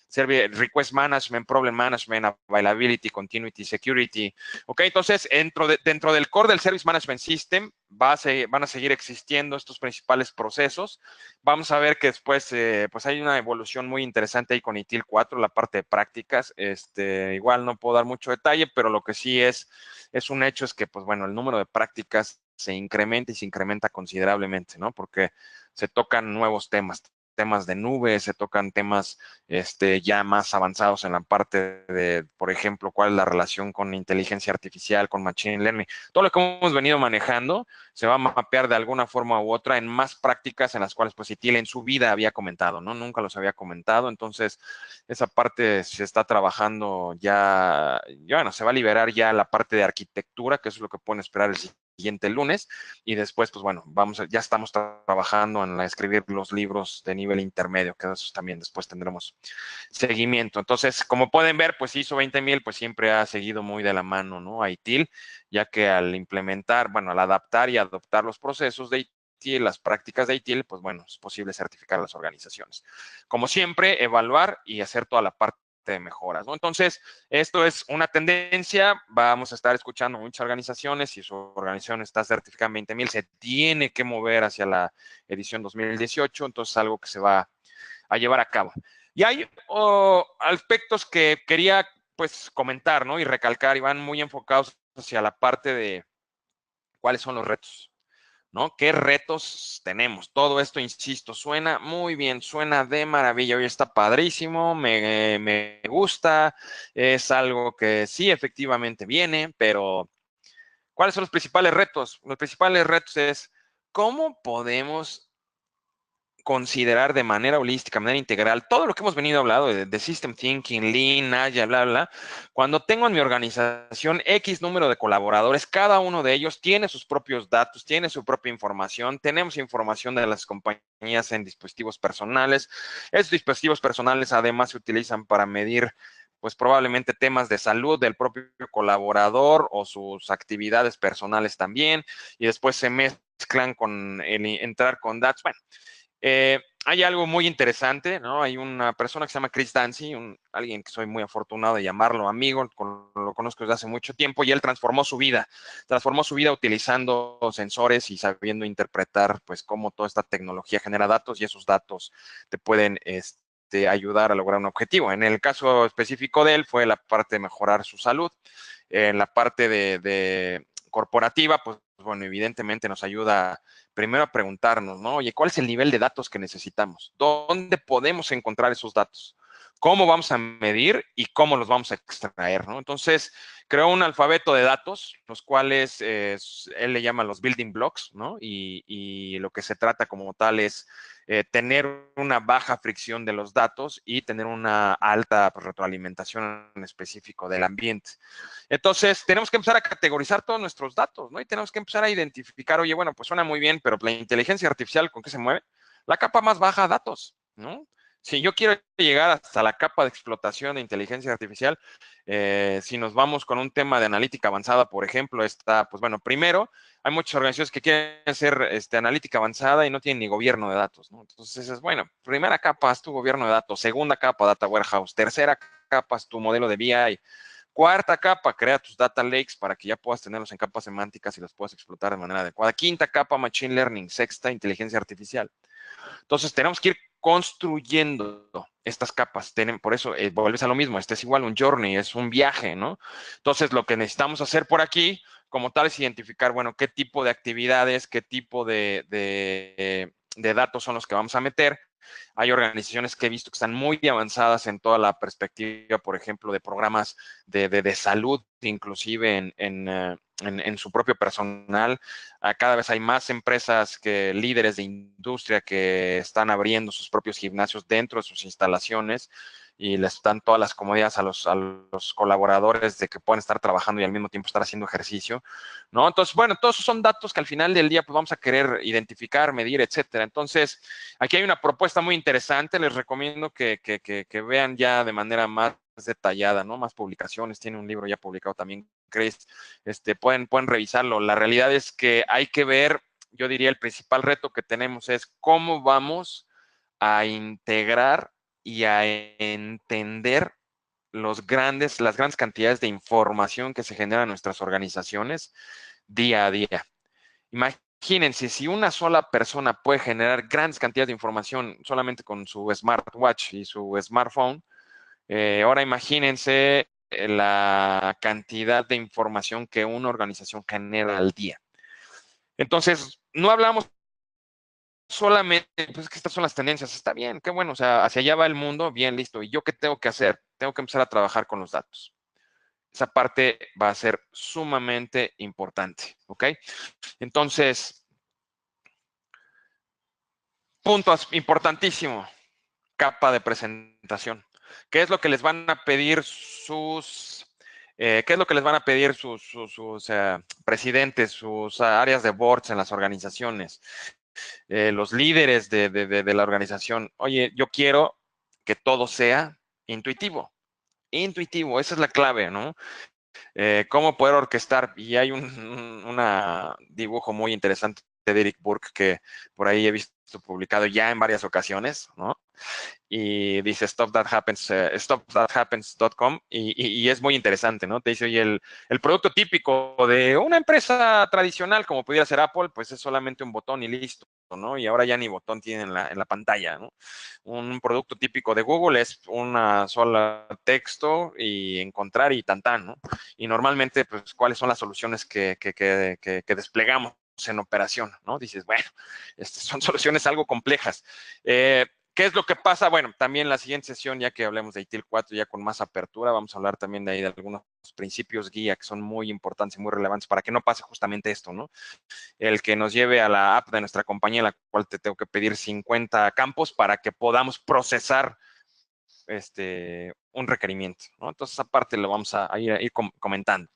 Request Management, Problem Management, Availability, Continuity, Security. Ok, entonces dentro del core del Service Management System van a seguir existiendo estos principales procesos. Vamos a ver que después pues hay una evolución muy interesante ahí con ITIL 4, la parte de prácticas. Igual no puedo dar mucho detalle, pero lo que sí es un hecho es que, pues bueno, el número de prácticas se incrementa y se incrementa considerablemente, ¿no? Porque se tocan nuevos temas temas de nube, se tocan temas ya más avanzados en la parte de, por ejemplo, cuál es la relación con inteligencia artificial, con machine learning. Todo lo que hemos venido manejando se va a mapear de alguna forma u otra en más prácticas en las cuales pues Itil en su vida había comentado, ¿no? Nunca los había comentado, entonces esa parte se está trabajando ya, bueno, se va a liberar ya la parte de arquitectura, que eso es lo que pueden esperar el siguiente lunes, y después, pues bueno, ya estamos trabajando en escribir los libros de nivel intermedio, que eso también después tendremos seguimiento. Entonces, como pueden ver, pues ISO 20000, pues siempre ha seguido muy de la mano, ¿no? A ITIL, ya que al implementar, bueno, al adaptar y adoptar los procesos de ITIL, las prácticas de ITIL, pues bueno, es posible certificar las organizaciones. Como siempre, evaluar y hacer toda la parte de mejoras, ¿no? Entonces, esto es una tendencia, vamos a estar escuchando muchas organizaciones, si su organización está certificada en 20000, se tiene que mover hacia la edición 2018, entonces es algo que se va a llevar a cabo. Y hay aspectos que quería pues comentar, ¿no? Y recalcar, y van muy enfocados hacia la parte de cuáles son los retos, ¿no? ¿Qué retos tenemos? Todo esto, insisto, suena muy bien, suena de maravilla, hoy está padrísimo, me gusta, es algo que sí efectivamente viene, pero ¿cuáles son los principales retos? Los principales retos es cómo podemos considerar de manera holística, de manera integral, todo lo que hemos venido hablando de System Thinking, Lean, Agile, bla, bla. Cuando tengo en mi organización X número de colaboradores, cada uno de ellos tiene sus propios datos, tiene su propia información, tenemos información de las compañías en dispositivos personales. Esos dispositivos personales además se utilizan para medir pues probablemente temas de salud del propio colaborador o sus actividades personales también, y después se mezclan con entrar con datos. Bueno, hay algo muy interesante, ¿no? Hay una persona que se llama Chris Dancy, alguien que soy muy afortunado de llamarlo amigo, lo conozco desde hace mucho tiempo, y él transformó su vida utilizando sensores y sabiendo interpretar, pues, cómo toda esta tecnología genera datos, y esos datos te pueden ayudar a lograr un objetivo. En el caso específico de él fue la parte de mejorar su salud. En la parte de corporativa, pues bueno, evidentemente nos ayuda primero a preguntarnos, ¿no? Oye, ¿cuál es el nivel de datos que necesitamos? ¿Dónde podemos encontrar esos datos? ¿Cómo vamos a medir y cómo los vamos a extraer, ¿no? Entonces, creó un alfabeto de datos, los cuales él le llama los building blocks, ¿no? Y lo que se trata como tal es tener una baja fricción de los datos y tener una alta retroalimentación en específico del ambiente. Entonces, tenemos que empezar a categorizar todos nuestros datos, ¿no? Y tenemos que empezar a identificar, oye, bueno, pues suena muy bien, pero la inteligencia artificial, ¿con qué se mueve? La capa más baja, datos, ¿no? Si yo quiero llegar hasta la capa de explotación de inteligencia artificial, si nos vamos con un tema de analítica avanzada, por ejemplo, está, pues bueno, primero, hay muchas organizaciones que quieren hacer analítica avanzada y no tienen ni gobierno de datos, ¿no? Entonces es, bueno, primera capa es tu gobierno de datos, segunda capa, data warehouse, tercera capa es tu modelo de BI, cuarta capa, crea tus data lakes para que ya puedas tenerlos en capas semánticas y los puedas explotar de manera adecuada. Quinta capa, machine learning, sexta, inteligencia artificial. Entonces, tenemos que ir construyendo estas capas. Por eso, vuelves a lo mismo, este es igual un journey, es un viaje, ¿no? Entonces, lo que necesitamos hacer por aquí, como tal, es identificar, bueno, qué tipo de actividades, qué tipo de datos son los que vamos a meter. Hay organizaciones que he visto que están muy avanzadas en toda la perspectiva, por ejemplo, de programas de salud, inclusive en su propio personal. Cada vez hay más empresas líderes de industria que están abriendo sus propios gimnasios dentro de sus instalaciones y les dan todas las comodidades a los colaboradores de que pueden estar trabajando y al mismo tiempo estar haciendo ejercicio, ¿no? Entonces, bueno, todos esos son datos que al final del día pues vamos a querer identificar, medir, etcétera. Entonces, aquí hay una propuesta muy interesante, les recomiendo que vean ya de manera más detallada, ¿no? Más publicaciones, tiene un libro ya publicado también, Chris, pueden revisarlo. La realidad es que hay que ver, yo diría, el principal reto que tenemos es cómo vamos a integrar y a entender las grandes cantidades de información que se generan en nuestras organizaciones día a día. Imagínense, si una sola persona puede generar grandes cantidades de información solamente con su smartwatch y su smartphone, ahora imagínense la cantidad de información que una organización genera al día. Entonces, no hablamos solamente, pues que estas son las tendencias, está bien, qué bueno, o sea, hacia allá va el mundo, bien, listo. ¿Y yo qué tengo que hacer? Tengo que empezar a trabajar con los datos. Esa parte va a ser sumamente importante, ¿ok? Entonces, punto importantísimo, capa de presentación. ¿Qué es lo que les van a pedir qué es lo que les van a pedir sus presidentes, sus áreas de boards en las organizaciones, los líderes de la organización? Oye, yo quiero que todo sea intuitivo. Intuitivo, esa es la clave, ¿no? Cómo poder orquestar. Y hay un dibujo muy interesante de Eric Burke que por ahí he visto publicado ya en varias ocasiones, ¿no? Y dice stopthathappens.com y es muy interesante, ¿no? Te dice, oye, el producto típico de una empresa tradicional como pudiera ser Apple, pues es solamente un botón y listo, ¿no? Y ahora ya ni botón tiene en la pantalla, ¿no? Un producto típico de Google es una sola texto y encontrar y ¿no? Y normalmente, pues, ¿cuáles son las soluciones que desplegamos en operación, ¿no? Dices, bueno, son soluciones algo complejas. ¿Qué es lo que pasa? Bueno, también la siguiente sesión, ya que hablemos de ITIL 4, ya con más apertura, vamos a hablar también de ahí de algunos principios guía que son muy importantes y muy relevantes para que no pase justamente esto, ¿no? El que nos lleve a la app de nuestra compañía, en la cual te tengo que pedir 50 campos para que podamos procesar un requerimiento, ¿no? Entonces, aparte lo vamos a ir comentando.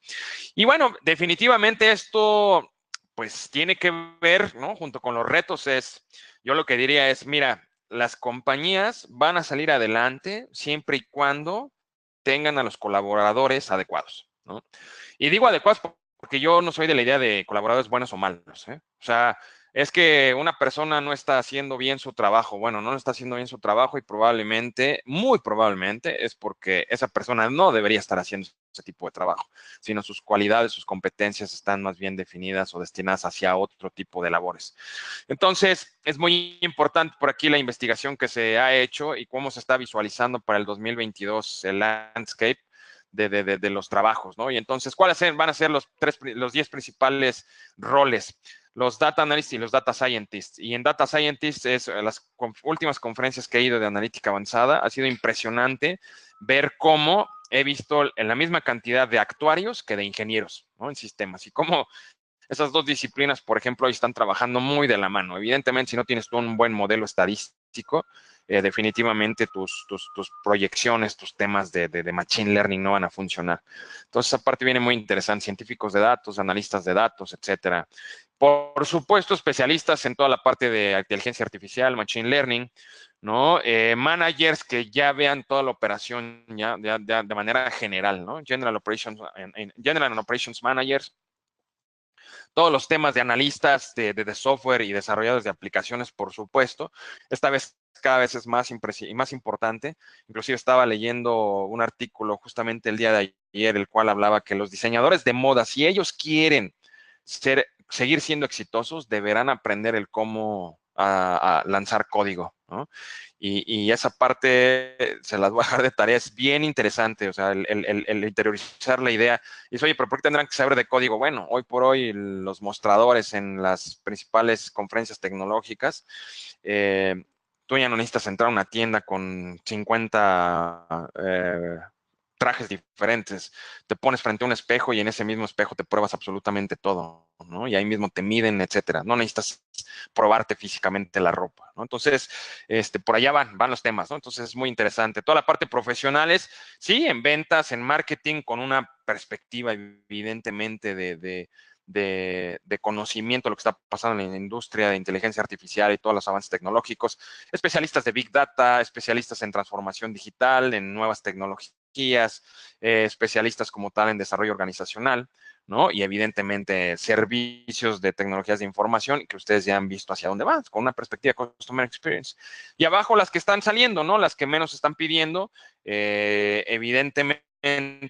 Y bueno, definitivamente esto, pues, tiene que ver, ¿no? Junto con los retos yo lo que diría es, mira, las compañías van a salir adelante siempre y cuando tengan a los colaboradores adecuados, ¿no? Y digo adecuados porque yo no soy de la idea de colaboradores buenos o malos, ¿eh? O sea, es que una persona no está haciendo bien su trabajo. Bueno, no está haciendo bien su trabajo y probablemente, muy probablemente, es porque esa persona no debería estar haciendo ese tipo de trabajo, sino sus cualidades, sus competencias están más bien definidas o destinadas hacia otro tipo de labores. Entonces, es muy importante por aquí la investigación que se ha hecho y cómo se está visualizando para el 2022 el landscape de los trabajos, ¿no? Y entonces, ¿cuáles van a ser los 10 principales roles? Los data analysts y los data scientists. Y en data scientists las últimas conferencias que he ido de analítica avanzada, ha sido impresionante ver cómo he visto en la misma cantidad de actuarios que de ingenieros, ¿no? En sistemas y cómo esas dos disciplinas, por ejemplo, hoy están trabajando muy de la mano. Evidentemente, si no tienes tú un buen modelo estadístico, definitivamente tus proyecciones, tus temas de machine learning no van a funcionar. Entonces, aparte viene muy interesante, científicos de datos, analistas de datos, etcétera. Por supuesto, especialistas en toda la parte de inteligencia artificial, machine learning, ¿no? Managers que ya vean toda la operación ya de manera general, ¿no? General and Operations Managers, todos los temas de analistas de software y desarrolladores de aplicaciones, por supuesto. Esta vez cada vez es más importante. Inclusive estaba leyendo un artículo justamente el día de ayer, el cual hablaba que los diseñadores de moda, si ellos quieren seguir siendo exitosos, deberán aprender el cómo a lanzar código, ¿no? Y esa parte se las voy a dejar de tarea, es bien interesante, o sea, el interiorizar la idea. Y dice, oye, pero ¿por qué tendrán que saber de código? Bueno, hoy por hoy los mostradores en las principales conferencias tecnológicas, tú ya no necesitas entrar a una tienda con 50 trajes diferentes. Te pones frente a un espejo y en ese mismo espejo te pruebas absolutamente todo, ¿no? Y ahí mismo te miden, etcétera. No necesitas probarte físicamente la ropa, ¿no? Entonces, por allá van los temas, ¿no? Entonces es muy interesante. Toda la parte profesional es, sí, en ventas, en marketing, con una perspectiva evidentemente de conocimiento de lo que está pasando en la industria de inteligencia artificial y todos los avances tecnológicos, especialistas de Big Data, especialistas en transformación digital, en nuevas tecnologías, especialistas como tal en desarrollo organizacional, ¿no? Y evidentemente servicios de tecnologías de información que ustedes ya han visto hacia dónde van, con una perspectiva de Customer Experience. Y abajo las que están saliendo, ¿no? Las que menos están pidiendo, evidentemente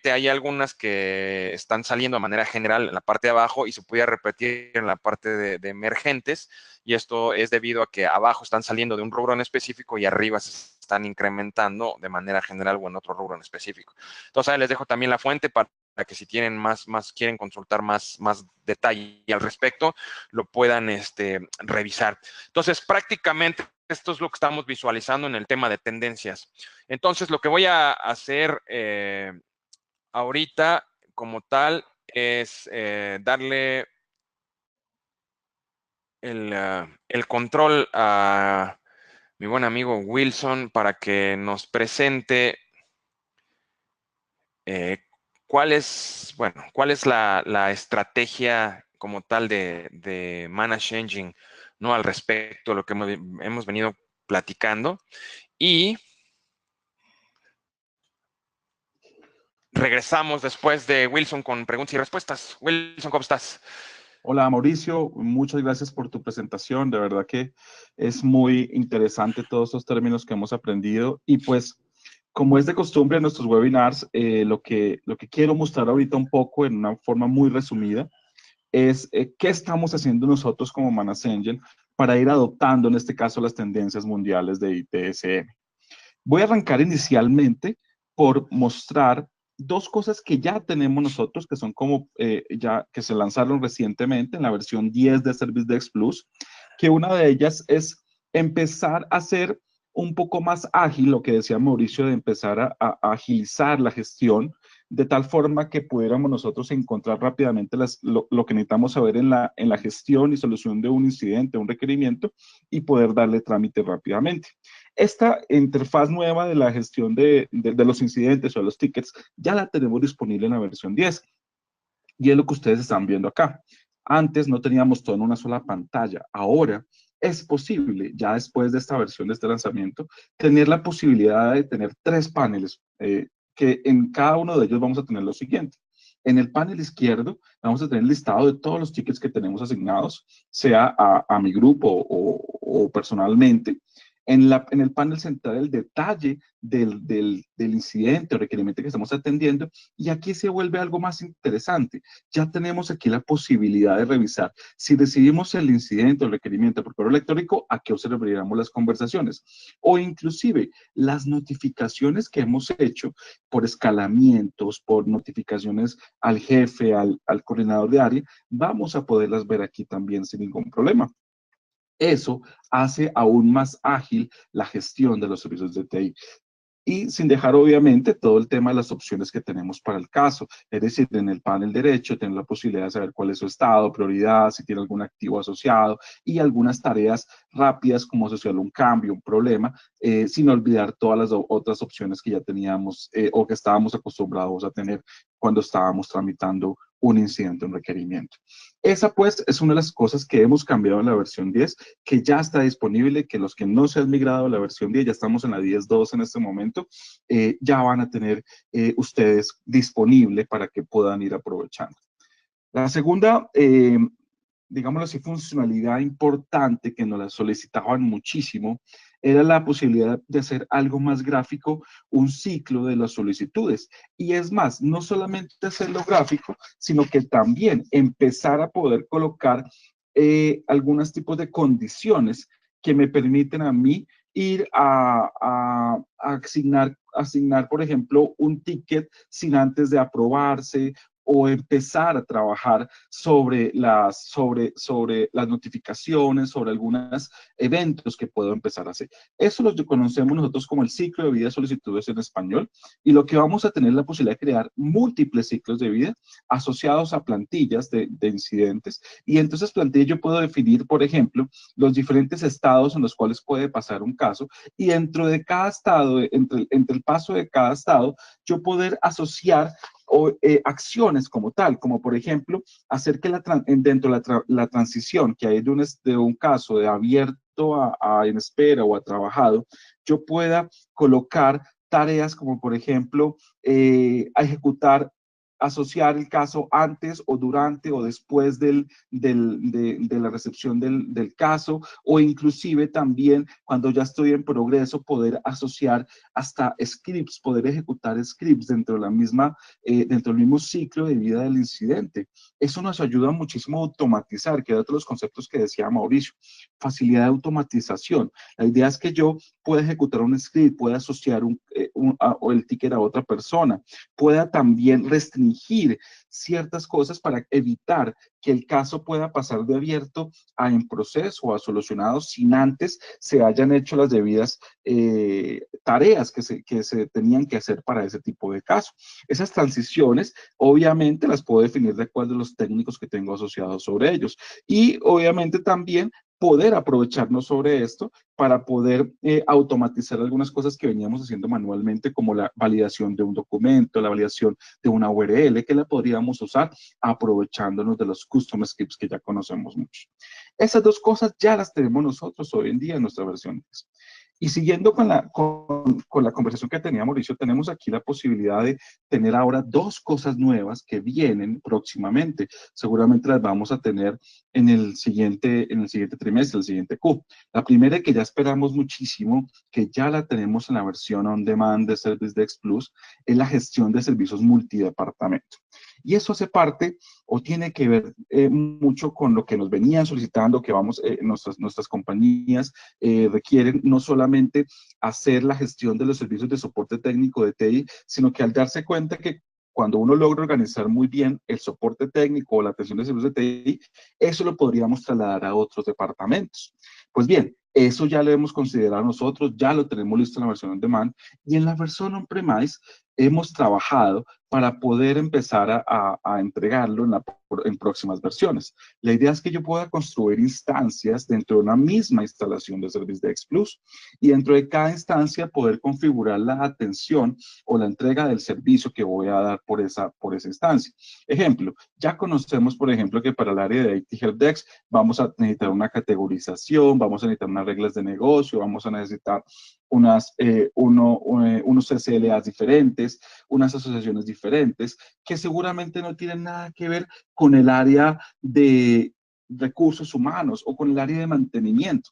hay algunas que están saliendo de manera general en la parte de abajo y se pudiera repetir en la parte de emergentes, y esto es debido a que abajo están saliendo de un rubro en específico y arriba se están incrementando de manera general o en otro rubro en específico. Entonces, ahí les dejo también la fuente para que si tienen quieren consultar más detalle al respecto, lo puedan revisar. Entonces, prácticamente esto es lo que estamos visualizando en el tema de tendencias. Entonces, lo que voy a hacer ahorita como tal es darle el control a mi buen amigo Wilson para que nos presente cuál es la estrategia como tal de Manage Engine, ¿no? Al respecto de lo que hemos venido platicando. Y regresamos después de Wilson con preguntas y respuestas. Wilson, ¿cómo estás? Hola Mauricio, muchas gracias por tu presentación. De verdad que es muy interesante todos estos términos que hemos aprendido. Y pues, como es de costumbre en nuestros webinars, lo que quiero mostrar ahorita un poco en una forma muy resumida es qué estamos haciendo nosotros como Manage Engine para ir adoptando, en este caso, las tendencias mundiales de ITSM. Voy a arrancar inicialmente por mostrar dos cosas que ya tenemos nosotros, que son como ya que se lanzaron recientemente en la versión 10 de Service Desk Plus, que una de ellas es empezar a hacer un poco más ágil, lo que decía Mauricio, de empezar a agilizar la gestión, de tal forma que pudiéramos nosotros encontrar rápidamente lo que necesitamos saber en la gestión y solución de un incidente, un requerimiento, y poder darle trámite rápidamente. Esta interfaz nueva de la gestión de los incidentes o de los tickets ya la tenemos disponible en la versión 10 y es lo que ustedes están viendo acá. Antes no teníamos todo en una sola pantalla. Ahora es posible, ya después de esta versión, de este lanzamiento, tener la posibilidad de tener 3 paneles, que en cada uno de ellos vamos a tener lo siguiente. En el panel izquierdo vamos a tener el listado de todos los tickets que tenemos asignados, sea a mi grupo o personalmente. En el panel central, el detalle del incidente o requerimiento que estamos atendiendo, y aquí se vuelve algo más interesante. Ya tenemos aquí la posibilidad de revisar si recibimos el incidente o el requerimiento por correo electrónico, a qué observaríamos las conversaciones, o inclusive las notificaciones que hemos hecho por escalamientos, por notificaciones al jefe, al coordinador de área, vamos a poderlas ver aquí también sin ningún problema. Eso hace aún más ágil la gestión de los servicios de TI. Y sin dejar, obviamente, todo el tema de las opciones que tenemos para el caso. Es decir, en el panel derecho, tener la posibilidad de saber cuál es su estado, prioridad, si tiene algún activo asociado y algunas tareas rápidas como asociar un cambio, un problema, sin olvidar todas las otras opciones que ya teníamos o que estábamos acostumbrados a tener cuando estábamos tramitando un incidente, un requerimiento. Esa, pues, es una de las cosas que hemos cambiado en la versión 10, que ya está disponible, que los que no se han migrado a la versión 10, ya estamos en la 10.2 en este momento, ya van a tener ustedes disponible para que puedan ir aprovechando. La segunda, digámoslo así, funcionalidad importante que nos la solicitaban muchísimo, era la posibilidad de hacer algo más gráfico, un ciclo de las solicitudes. Y es más, no solamente hacerlo gráfico, sino que también empezar a poder colocar algunos tipos de condiciones que me permiten a mí ir a asignar, por ejemplo, un ticket sin antes de aprobarse, o empezar a trabajar sobre las notificaciones, sobre algunos eventos que puedo empezar a hacer. Eso lo conocemos nosotros como el ciclo de vida de solicitudes en español, y lo que vamos a tener la posibilidad de crear múltiples ciclos de vida asociados a plantillas de incidentes, y entonces plantilla yo puedo definir, por ejemplo, los diferentes estados en los cuales puede pasar un caso, y dentro de cada estado, entre el paso de cada estado, yo poder asociar acciones como tal, como por ejemplo, hacer que dentro de la transición que hay de un caso de abierto a en espera o a trabajado, yo pueda colocar tareas como por ejemplo, a ejecutar, asociar el caso antes o durante o después de la recepción del caso, o inclusive también cuando ya estoy en progreso, poder asociar hasta scripts, poder ejecutar scripts dentro del mismo ciclo de vida del incidente. Eso nos ayuda muchísimo a automatizar, que era otro de los conceptos que decía Mauricio, facilidad de automatización. La idea es que yo pueda ejecutar un script, pueda asociar o el ticket a otra persona, pueda también restringir restringir ciertas cosas para evitar que el caso pueda pasar de abierto a en proceso o a solucionado sin antes se hayan hecho las debidas tareas que se tenían que hacer para ese tipo de caso. Esas transiciones, obviamente, las puedo definir de acuerdo a los técnicos que tengo asociados sobre ellos. Y obviamente también poder aprovecharnos sobre esto para poder automatizar algunas cosas que veníamos haciendo manualmente, como la validación de un documento, la validación de una URL, que la podríamos usar aprovechándonos de los custom scripts que ya conocemos mucho. Esas dos cosas ya las tenemos nosotros hoy en día en nuestra versión 10. Y siguiendo con la conversación que tenía Mauricio, tenemos aquí la posibilidad de tener ahora dos cosas nuevas que vienen próximamente. Seguramente las vamos a tener en el siguiente trimestre, el siguiente Q. La primera que ya esperamos muchísimo, que ya la tenemos en la versión on demand de ServiceDesk Plus, es la gestión de servicios multidepartamento. Y eso hace parte o tiene que ver mucho con lo que nos venían solicitando, que nuestras compañías requieren no solamente hacer la gestión de los servicios de soporte técnico de TI, sino que al darse cuenta que cuando uno logra organizar muy bien el soporte técnico o la atención de servicios de TI, eso lo podríamos trasladar a otros departamentos. Pues bien, eso ya lo hemos considerado nosotros, ya lo tenemos listo en la versión on demand y en la versión on-premise hemos trabajado para poder empezar a entregarlo en próximas versiones. La idea es que yo pueda construir instancias dentro de una misma instalación de ServiceDesk Plus y dentro de cada instancia poder configurar la atención o la entrega del servicio que voy a dar por esa instancia. Ejemplo, ya conocemos, por ejemplo, que para el área de IT Helpdesk vamos a necesitar una categorización, vamos a necesitar unas reglas de negocio, vamos a necesitar unos CCLAs diferentes, unas asociaciones diferentes, que seguramente no tienen nada que ver con el área de recursos humanos o con el área de mantenimiento.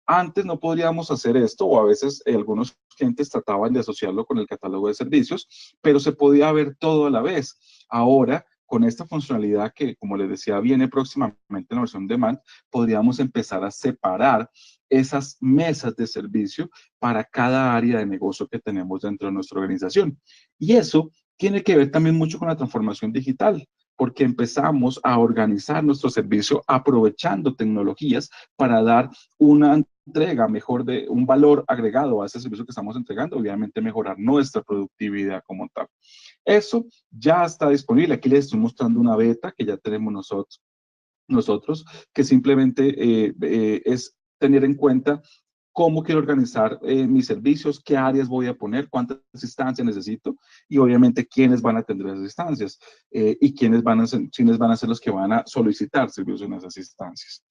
Antes no podríamos hacer esto, o a veces algunos clientes trataban de asociarlo con el catálogo de servicios, pero se podía ver todo a la vez. Ahora, con esta funcionalidad que, como les decía, viene próximamente en la versión demand, podríamos empezar a separar esas mesas de servicio para cada área de negocio que tenemos dentro de nuestra organización. Y eso tiene que ver también mucho con la transformación digital, porque empezamos a organizar nuestro servicio aprovechando tecnologías para dar una entrega mejor de un valor agregado a ese servicio que estamos entregando, obviamente mejorar nuestra productividad como tal. Eso ya está disponible. Aquí les estoy mostrando una beta que ya tenemos nosotros que simplemente es tener en cuenta cómo quiero organizar mis servicios, qué áreas voy a poner, cuántas instancias necesito y obviamente quiénes van a atender esas instancias y quiénes van a ser los que van a solicitar servicios en esas instancias.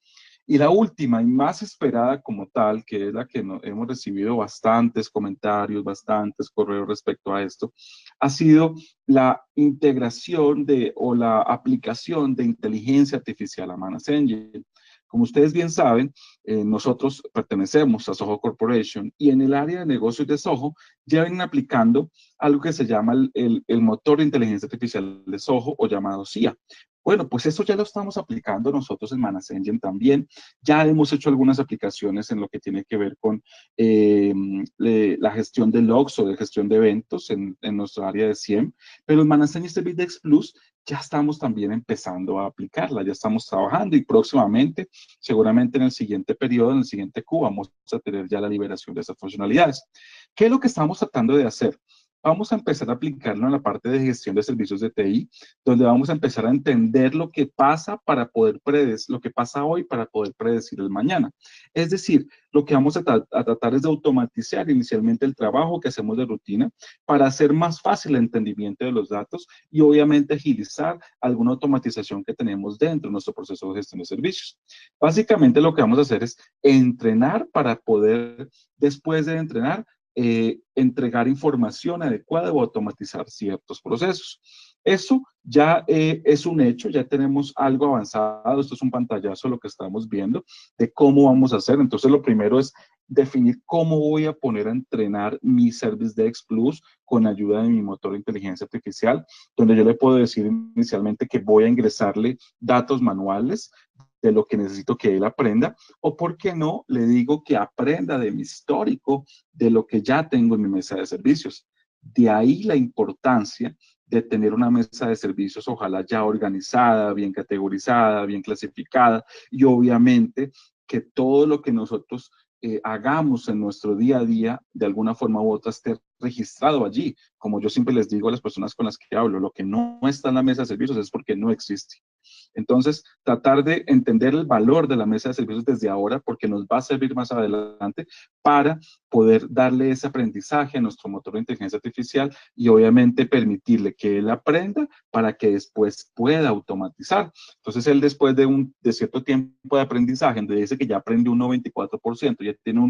Y la última y más esperada como tal, que es la que hemos recibido bastantes comentarios, bastantes correos respecto a esto, ha sido la integración o la aplicación de inteligencia artificial a Managed Engine. Como ustedes bien saben, nosotros pertenecemos a Soho Corporation y en el área de negocios de Soho ya vienen aplicando algo que se llama el motor de inteligencia artificial de Soho o llamado CIA. Bueno, pues eso ya lo estamos aplicando nosotros en Managed Engine también. Ya hemos hecho algunas aplicaciones en lo que tiene que ver con la gestión de logs o de gestión de eventos en nuestra área de SIEM, pero en Managed Engine ServiceDesk Plus ya estamos también empezando a aplicarla, ya estamos trabajando y próximamente, seguramente en el siguiente periodo, en el siguiente Q, vamos a tener ya la liberación de esas funcionalidades. ¿Qué es lo que estamos tratando de hacer? Vamos a empezar a aplicarlo en la parte de gestión de servicios de TI, donde vamos a empezar a entender lo que pasa lo que pasa hoy para poder predecir el mañana. Es decir, lo que vamos a tratar es de automatizar inicialmente el trabajo que hacemos de rutina para hacer más fácil el entendimiento de los datos y obviamente agilizar alguna automatización que tenemos dentro de nuestro proceso de gestión de servicios. Básicamente lo que vamos a hacer es entrenar para poder, después de entrenar, entregar información adecuada o automatizar ciertos procesos. Eso ya es un hecho, ya tenemos algo avanzado, esto es un pantallazo lo que estamos viendo de cómo vamos a hacer. Entonces lo primero es definir cómo voy a poner a entrenar mi ServiceDesk Plus con ayuda de mi motor de inteligencia artificial, donde yo le puedo decir inicialmente que voy a ingresarle datos manuales de lo que necesito que él aprenda, o por qué no, le digo que aprenda de mi histórico, de lo que ya tengo en mi mesa de servicios. De ahí la importancia de tener una mesa de servicios, ojalá ya organizada, bien categorizada, bien clasificada, y obviamente que todo lo que nosotros hagamos en nuestro día a día, de alguna forma u otra, esté registrado allí. Como yo siempre les digo a las personas con las que hablo, lo que no está en la mesa de servicios es porque no existe. Entonces, tratar de entender el valor de la mesa de servicios desde ahora, porque nos va a servir más adelante para poder darle ese aprendizaje a nuestro motor de inteligencia artificial y obviamente permitirle que él aprenda para que después pueda automatizar. Entonces, él después de cierto tiempo de aprendizaje, donde dice que ya aprendió un 94%, ya tiene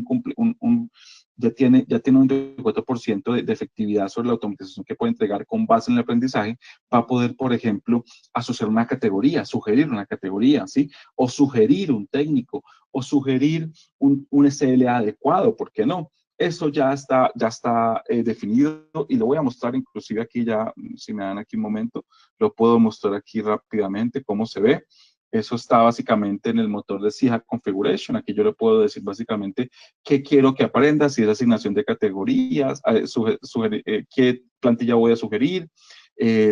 ya tiene un 94% de efectividad sobre la automatización que puede entregar con base en el aprendizaje, va a poder, por ejemplo, asociar una categoría, sugerir una categoría, ¿sí? O sugerir un técnico, o sugerir un SLA adecuado, ¿por qué no? Eso ya está definido y lo voy a mostrar inclusive aquí ya, si me dan aquí un momento, lo puedo mostrar aquí rápidamente cómo se ve. Eso está básicamente en el motor de SIHA Configuration. Aquí yo le puedo decir básicamente qué quiero que aprenda, si es asignación de categorías, qué plantilla voy a sugerir,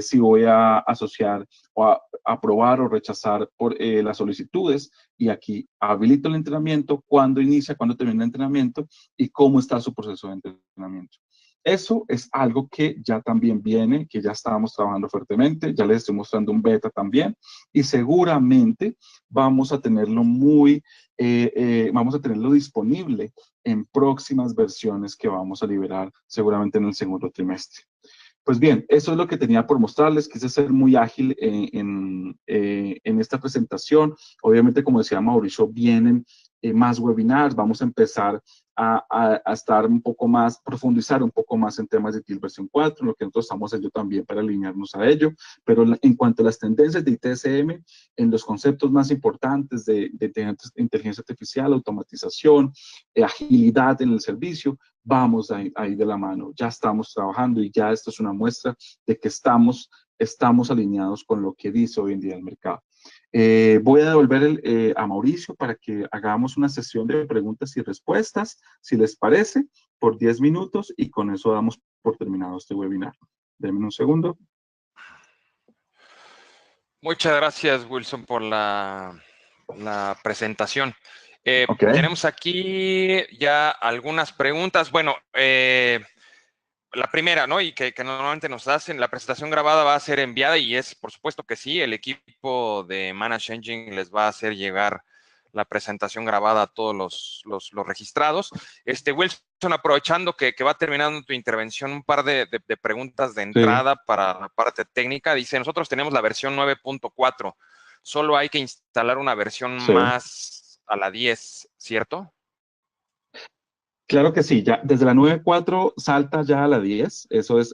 si voy a asociar o a aprobar o rechazar por las solicitudes. Y aquí habilito el entrenamiento, cuándo inicia, cuándo termina el entrenamiento y cómo está su proceso de entrenamiento. Eso es algo que ya también viene, que ya estábamos trabajando fuertemente, ya les estoy mostrando un beta también y seguramente vamos a tenerlo vamos a tenerlo disponible en próximas versiones que vamos a liberar seguramente en el segundo trimestre. Pues bien, eso es lo que tenía por mostrarles. Quise ser muy ágil en esta presentación. Obviamente, como decía Mauricio, vienen más webinars. Vamos a empezar a estar un poco más, profundizar un poco más en temas de TIL versión 4, lo que nosotros estamos haciendo también para alinearnos a ello. Pero en cuanto a las tendencias de ITSM, en los conceptos más importantes de inteligencia artificial, automatización, agilidad en el servicio, vamos ahí de la mano. Ya estamos trabajando y ya esto es una muestra de que estamos alineados con lo que dice hoy en día el mercado. Voy a devolver a Mauricio para que hagamos una sesión de preguntas y respuestas, si les parece, por 10 minutos y con eso damos por terminado este webinar. Denme un segundo. Muchas gracias, Wilson, por la presentación. Okay. Tenemos aquí ya algunas preguntas. Bueno, la primera, ¿no? Y que normalmente nos hacen, la presentación grabada va a ser enviada y es, por supuesto que sí, el equipo de Manage Engine les va a hacer llegar la presentación grabada a todos los registrados. Wilson, aprovechando que va terminando tu intervención, un par de preguntas de entrada para la parte técnica. Dice, nosotros tenemos la versión 9.4, solo hay que instalar una versión más a la 10, ¿cierto? Claro que sí, ya desde la 9.4 salta ya a la 10, eso es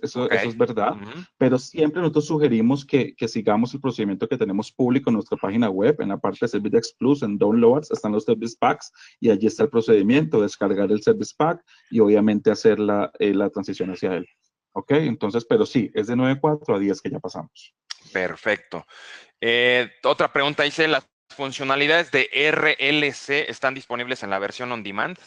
verdad, pero siempre nosotros sugerimos que sigamos el procedimiento que tenemos público en nuestra página web, en la parte de Service Plus, en Downloads, están los Service Packs y allí está el procedimiento, descargar el Service Pack y obviamente hacer la transición hacia él. ¿Ok? Entonces, pero sí, es de 9.4 a 10 que ya pasamos. Perfecto. Otra pregunta dice, ¿las funcionalidades de RLC están disponibles en la versión on demand?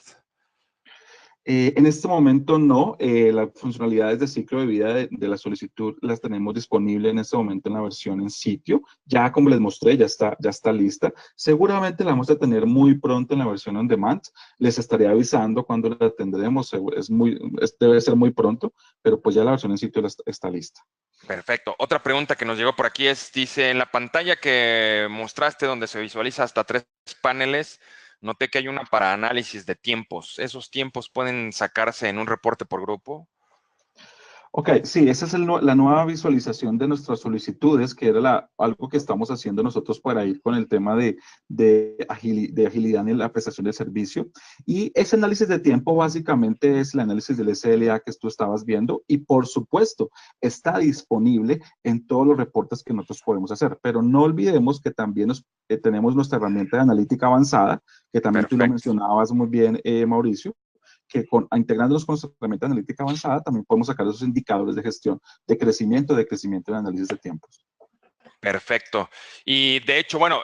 En este momento no, las funcionalidades de ciclo de vida de la solicitud las tenemos disponibles en este momento en la versión en sitio. Ya como les mostré, ya está lista. Seguramente la vamos a tener muy pronto en la versión on demand. Les estaré avisando cuando la tendremos. Debe ser muy pronto, pero pues ya la versión en sitio está lista. Perfecto. Otra pregunta que nos llegó por aquí dice, en la pantalla que mostraste donde se visualiza hasta 3 paneles, noté que hay una para análisis de tiempos. ¿Esos tiempos pueden sacarse en un reporte por grupo? Ok, sí, esa es la nueva visualización de nuestras solicitudes, que era algo que estamos haciendo nosotros para ir con el tema de agilidad en la prestación del servicio. Y ese análisis de tiempo básicamente es el análisis del SLA que tú estabas viendo y por supuesto está disponible en todos los reportes que nosotros podemos hacer. Pero no olvidemos que también tenemos nuestra herramienta de analítica avanzada, que también tú lo mencionabas muy bien, Mauricio, que integrándolos con nuestra herramienta analítica avanzada, también podemos sacar esos indicadores de gestión de crecimiento en análisis de tiempos. Perfecto. Y de hecho, bueno,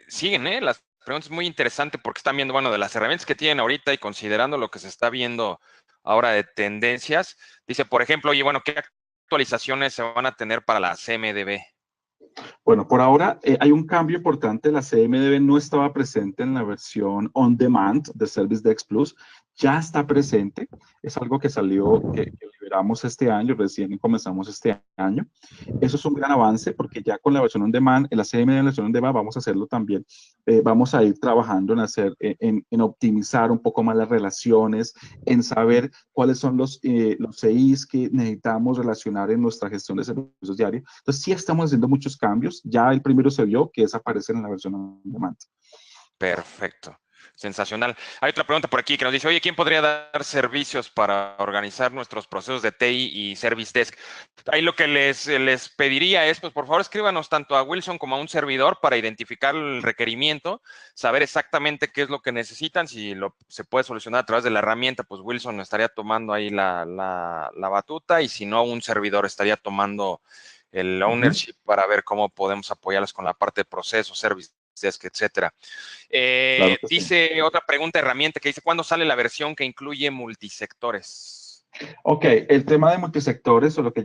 siguen las preguntas muy interesantes porque están viendo, bueno, de las herramientas que tienen ahorita y considerando lo que se está viendo ahora de tendencias. Dice, por ejemplo, oye, bueno, ¿qué actualizaciones se van a tener para la CMDB? Bueno, por ahora hay un cambio importante. La CMDB no estaba presente en la versión on demand de Service Desk Plus. Ya está presente. Es algo que salió, que liberamos este año, recién comenzamos este año. Eso es un gran avance porque ya con la versión on demand, en la CMDB, en la versión on demand, vamos a hacerlo también. Vamos a ir trabajando en hacer, en optimizar un poco más las relaciones, en saber cuáles son los CIs que necesitamos relacionar en nuestra gestión de servicios diarios. Entonces, sí estamos haciendo muchos cambios. Ya el primero se vio, que es aparecer en la versión on demand. Perfecto. Sensacional. Hay otra pregunta por aquí que nos dice, oye, ¿quién podría dar servicios para organizar nuestros procesos de TI y Service Desk? Ahí lo que les pediría es, pues por favor escríbanos tanto a Wilson como a un servidor para identificar el requerimiento, saber exactamente qué es lo que necesitan, si se puede solucionar a través de la herramienta, pues Wilson estaría tomando ahí la batuta y si no, un servidor estaría tomando el ownership para ver cómo podemos apoyarlos con la parte de procesos, Service Desk, etcétera. Claro que sí. Dice otra pregunta, herramienta, que dice, ¿cuándo sale la versión que incluye multisectores? Ok, el tema de multisectores o lo que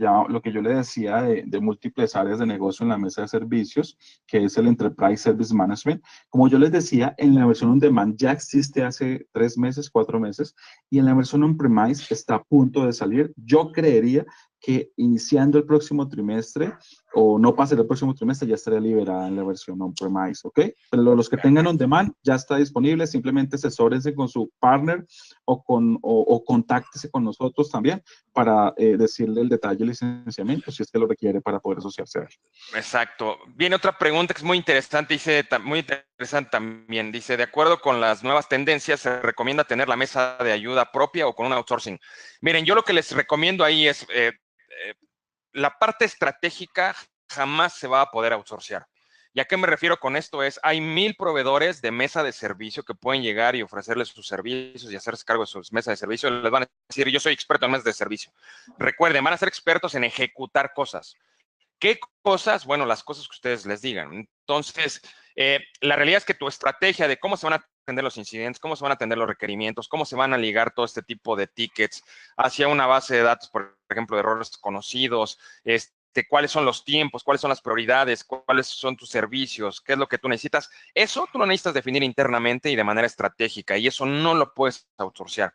yo le decía de múltiples áreas de negocio en la mesa de servicios, que es el Enterprise Service Management, como yo les decía, en la versión on demand ya existe hace 3 meses, 4 meses, y en la versión on-premise está a punto de salir. Yo creería que iniciando el próximo trimestre o no pase el próximo trimestre ya estará liberada en la versión on-premise, ¿ok? Pero los que tengan on demand ya está disponible, simplemente asesórense con su partner o contáctese con nosotros también para decirle el detalle del licenciamiento si es que lo requiere para poder asociarse a él. Exacto. Viene otra pregunta que es muy interesante, muy interesante también. Dice, de acuerdo con las nuevas tendencias, ¿se recomienda tener la mesa de ayuda propia o con un outsourcing? Miren, yo lo que les recomiendo ahí es, la parte estratégica jamás se va a poder outsourcear. ¿Y a qué me refiero con esto? Hay 1000 proveedores de mesa de servicio que pueden llegar y ofrecerles sus servicios y hacerse cargo de sus mesas de servicio. Les van a decir, yo soy experto en mesas de servicio. Recuerden, van a ser expertos en ejecutar cosas. ¿Qué cosas? Bueno, las cosas que ustedes les digan. Entonces, la realidad es que tu estrategia de cómo se van a atender los incidentes, cómo se van a atender los requerimientos, cómo se van a ligar todo este tipo de tickets hacia una base de datos, por ejemplo, de errores conocidos, cuáles son los tiempos, cuáles son las prioridades, cuáles son tus servicios, qué es lo que tú necesitas. Eso tú lo necesitas definir internamente y de manera estratégica, y eso no lo puedes outsourcear,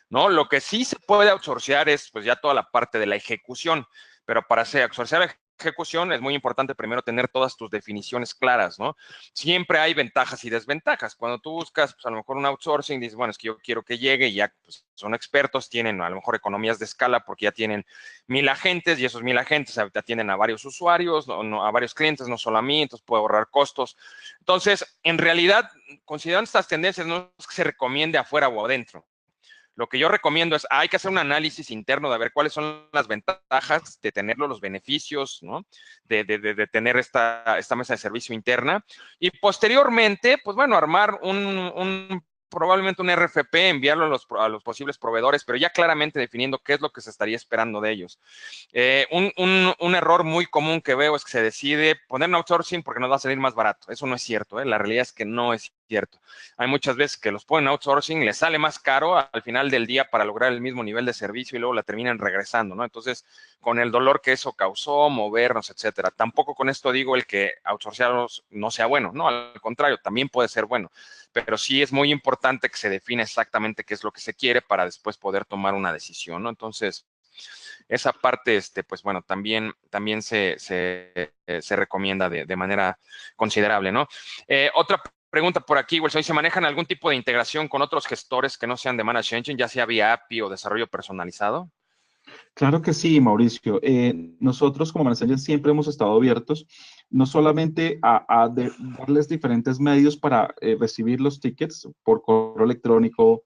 ¿no? Lo que sí se puede outsourcear es, pues, ya toda la parte de la ejecución, pero para hacer outsourcear ejecución es muy importante primero tener todas tus definiciones claras, ¿no? Siempre hay ventajas y desventajas. Cuando tú buscas, pues a lo mejor un outsourcing, dices, bueno, es que yo quiero que llegue y ya pues, son expertos, tienen a lo mejor economías de escala porque ya tienen 1000 agentes y esos 1000 agentes atienden a varios usuarios, a varios clientes, no solo a mí, entonces puedo ahorrar costos. Entonces, en realidad, considerando estas tendencias, no es que se recomiende afuera o adentro. Lo que yo recomiendo es, hay que hacer un análisis interno de ver cuáles son las ventajas de tenerlo, los beneficios, ¿no? De tener esta mesa de servicio interna. Y posteriormente, pues bueno, armar probablemente un RFP, enviarlo a los posibles proveedores, pero ya claramente definiendo qué es lo que se estaría esperando de ellos. Un error muy común que veo es que se decide poner un outsourcing porque nos va a salir más barato. Eso no es cierto, ¿eh? La realidad es que no es cierto. Hay muchas veces que los ponen outsourcing, les sale más caro al final del día para lograr el mismo nivel de servicio y luego la terminan regresando, ¿no? Entonces, con el dolor que eso causó, movernos, etcétera. Tampoco con esto digo el que outsourcearlos no sea bueno, no, al contrario, también puede ser bueno, pero sí es muy importante que se define exactamente qué es lo que se quiere para después poder tomar una decisión, ¿no? Entonces, esa parte, pues bueno, también se recomienda de manera considerable, ¿no? Otra pregunta por aquí, Wilson, ¿se manejan algún tipo de integración con otros gestores que no sean de Managed Engine, ya sea vía API o desarrollo personalizado? Claro que sí, Mauricio. Nosotros como Management siempre hemos estado abiertos, no solamente a darles diferentes medios para recibir los tickets por correo electrónico,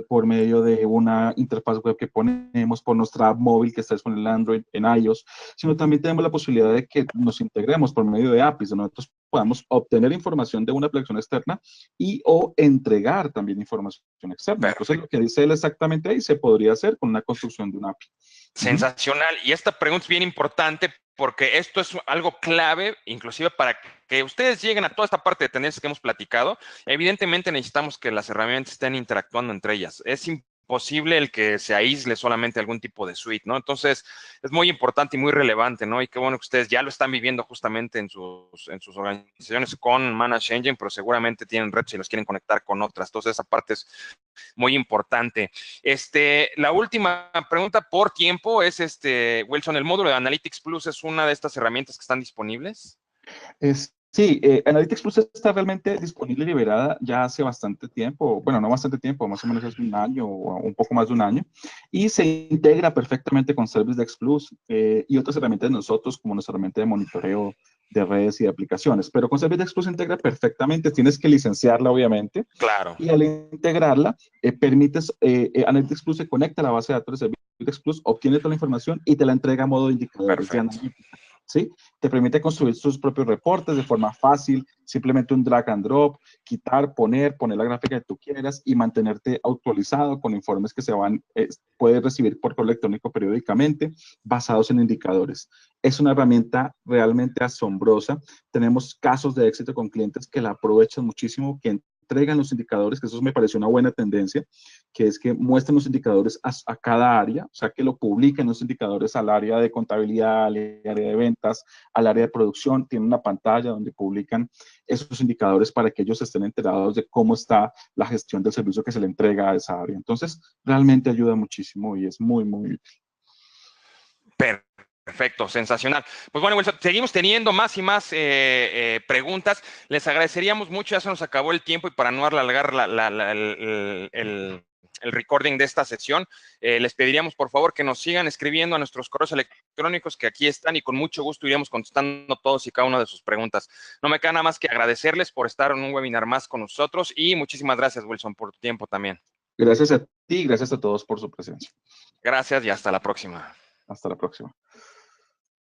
por medio de una interfaz web que ponemos, por nuestra app móvil que está disponible en Android, en iOS, sino también tenemos la posibilidad de que nos integremos por medio de APIs, donde nosotros podamos obtener información de una aplicación externa y o entregar también información externa. Entonces, lo Perfecto. que dice él exactamente ahí se podría hacer con una construcción de una API. Sensacional. Y esta pregunta es bien importante porque esto es algo clave, inclusive para que ustedes lleguen a toda esta parte de tendencias que hemos platicado. Evidentemente necesitamos que las herramientas estén interactuando entre ellas. Es posible el que se aísle solamente algún tipo de suite, ¿no? Entonces, es muy importante y muy relevante, ¿no? Y qué bueno que ustedes ya lo están viviendo justamente en sus organizaciones con Managed Engine, pero seguramente tienen retos y los quieren conectar con otras. Entonces, esa parte es muy importante. La última pregunta por tiempo es, Wilson, ¿el módulo de Analytics Plus es una de estas herramientas que están disponibles? Sí, Analytics Plus está realmente disponible y liberada ya hace bastante tiempo, bueno, no bastante tiempo, más o menos hace un año o un poco más de un año, y se integra perfectamente con ServiceDesk Plus y otras herramientas de nosotros, como nuestra herramienta de monitoreo de redes y de aplicaciones. Pero con ServiceDesk Plus se integra perfectamente, tienes que licenciarla, obviamente, Claro. y al integrarla, Analytics Plus se conecta a la base de datos de ServiceDesk Plus, obtiene toda la información y te la entrega a modo de indicadores de Perfecto. analítica. ¿Sí? Te permite construir sus propios reportes de forma fácil, simplemente un drag and drop, quitar, poner la gráfica que tú quieras y mantenerte actualizado con informes que puedes recibir por correo electrónico periódicamente basados en indicadores. Es una herramienta realmente asombrosa. Tenemos casos de éxito con clientes que la aprovechan muchísimo, que entregan los indicadores, que eso me pareció una buena tendencia, que es que muestren los indicadores a cada área, o sea, que lo publiquen los indicadores al área de contabilidad, al área de ventas, al área de producción. Tienen una pantalla donde publican esos indicadores para que ellos estén enterados de cómo está la gestión del servicio que se le entrega a esa área. Entonces, realmente ayuda muchísimo y es muy, muy útil. Perfecto, sensacional. Pues bueno, Wilson, seguimos teniendo más y más preguntas. Les agradeceríamos mucho, ya se nos acabó el tiempo y para no alargar el recording de esta sesión, les pediríamos por favor que nos sigan escribiendo a nuestros correos electrónicos que aquí están y con mucho gusto iremos contestando todos y cada una de sus preguntas. No me queda nada más que agradecerles por estar en un webinar más con nosotros y muchísimas gracias, Wilson, por tu tiempo también. Gracias a ti y gracias a todos por su presencia. Gracias y hasta la próxima. Hasta la próxima.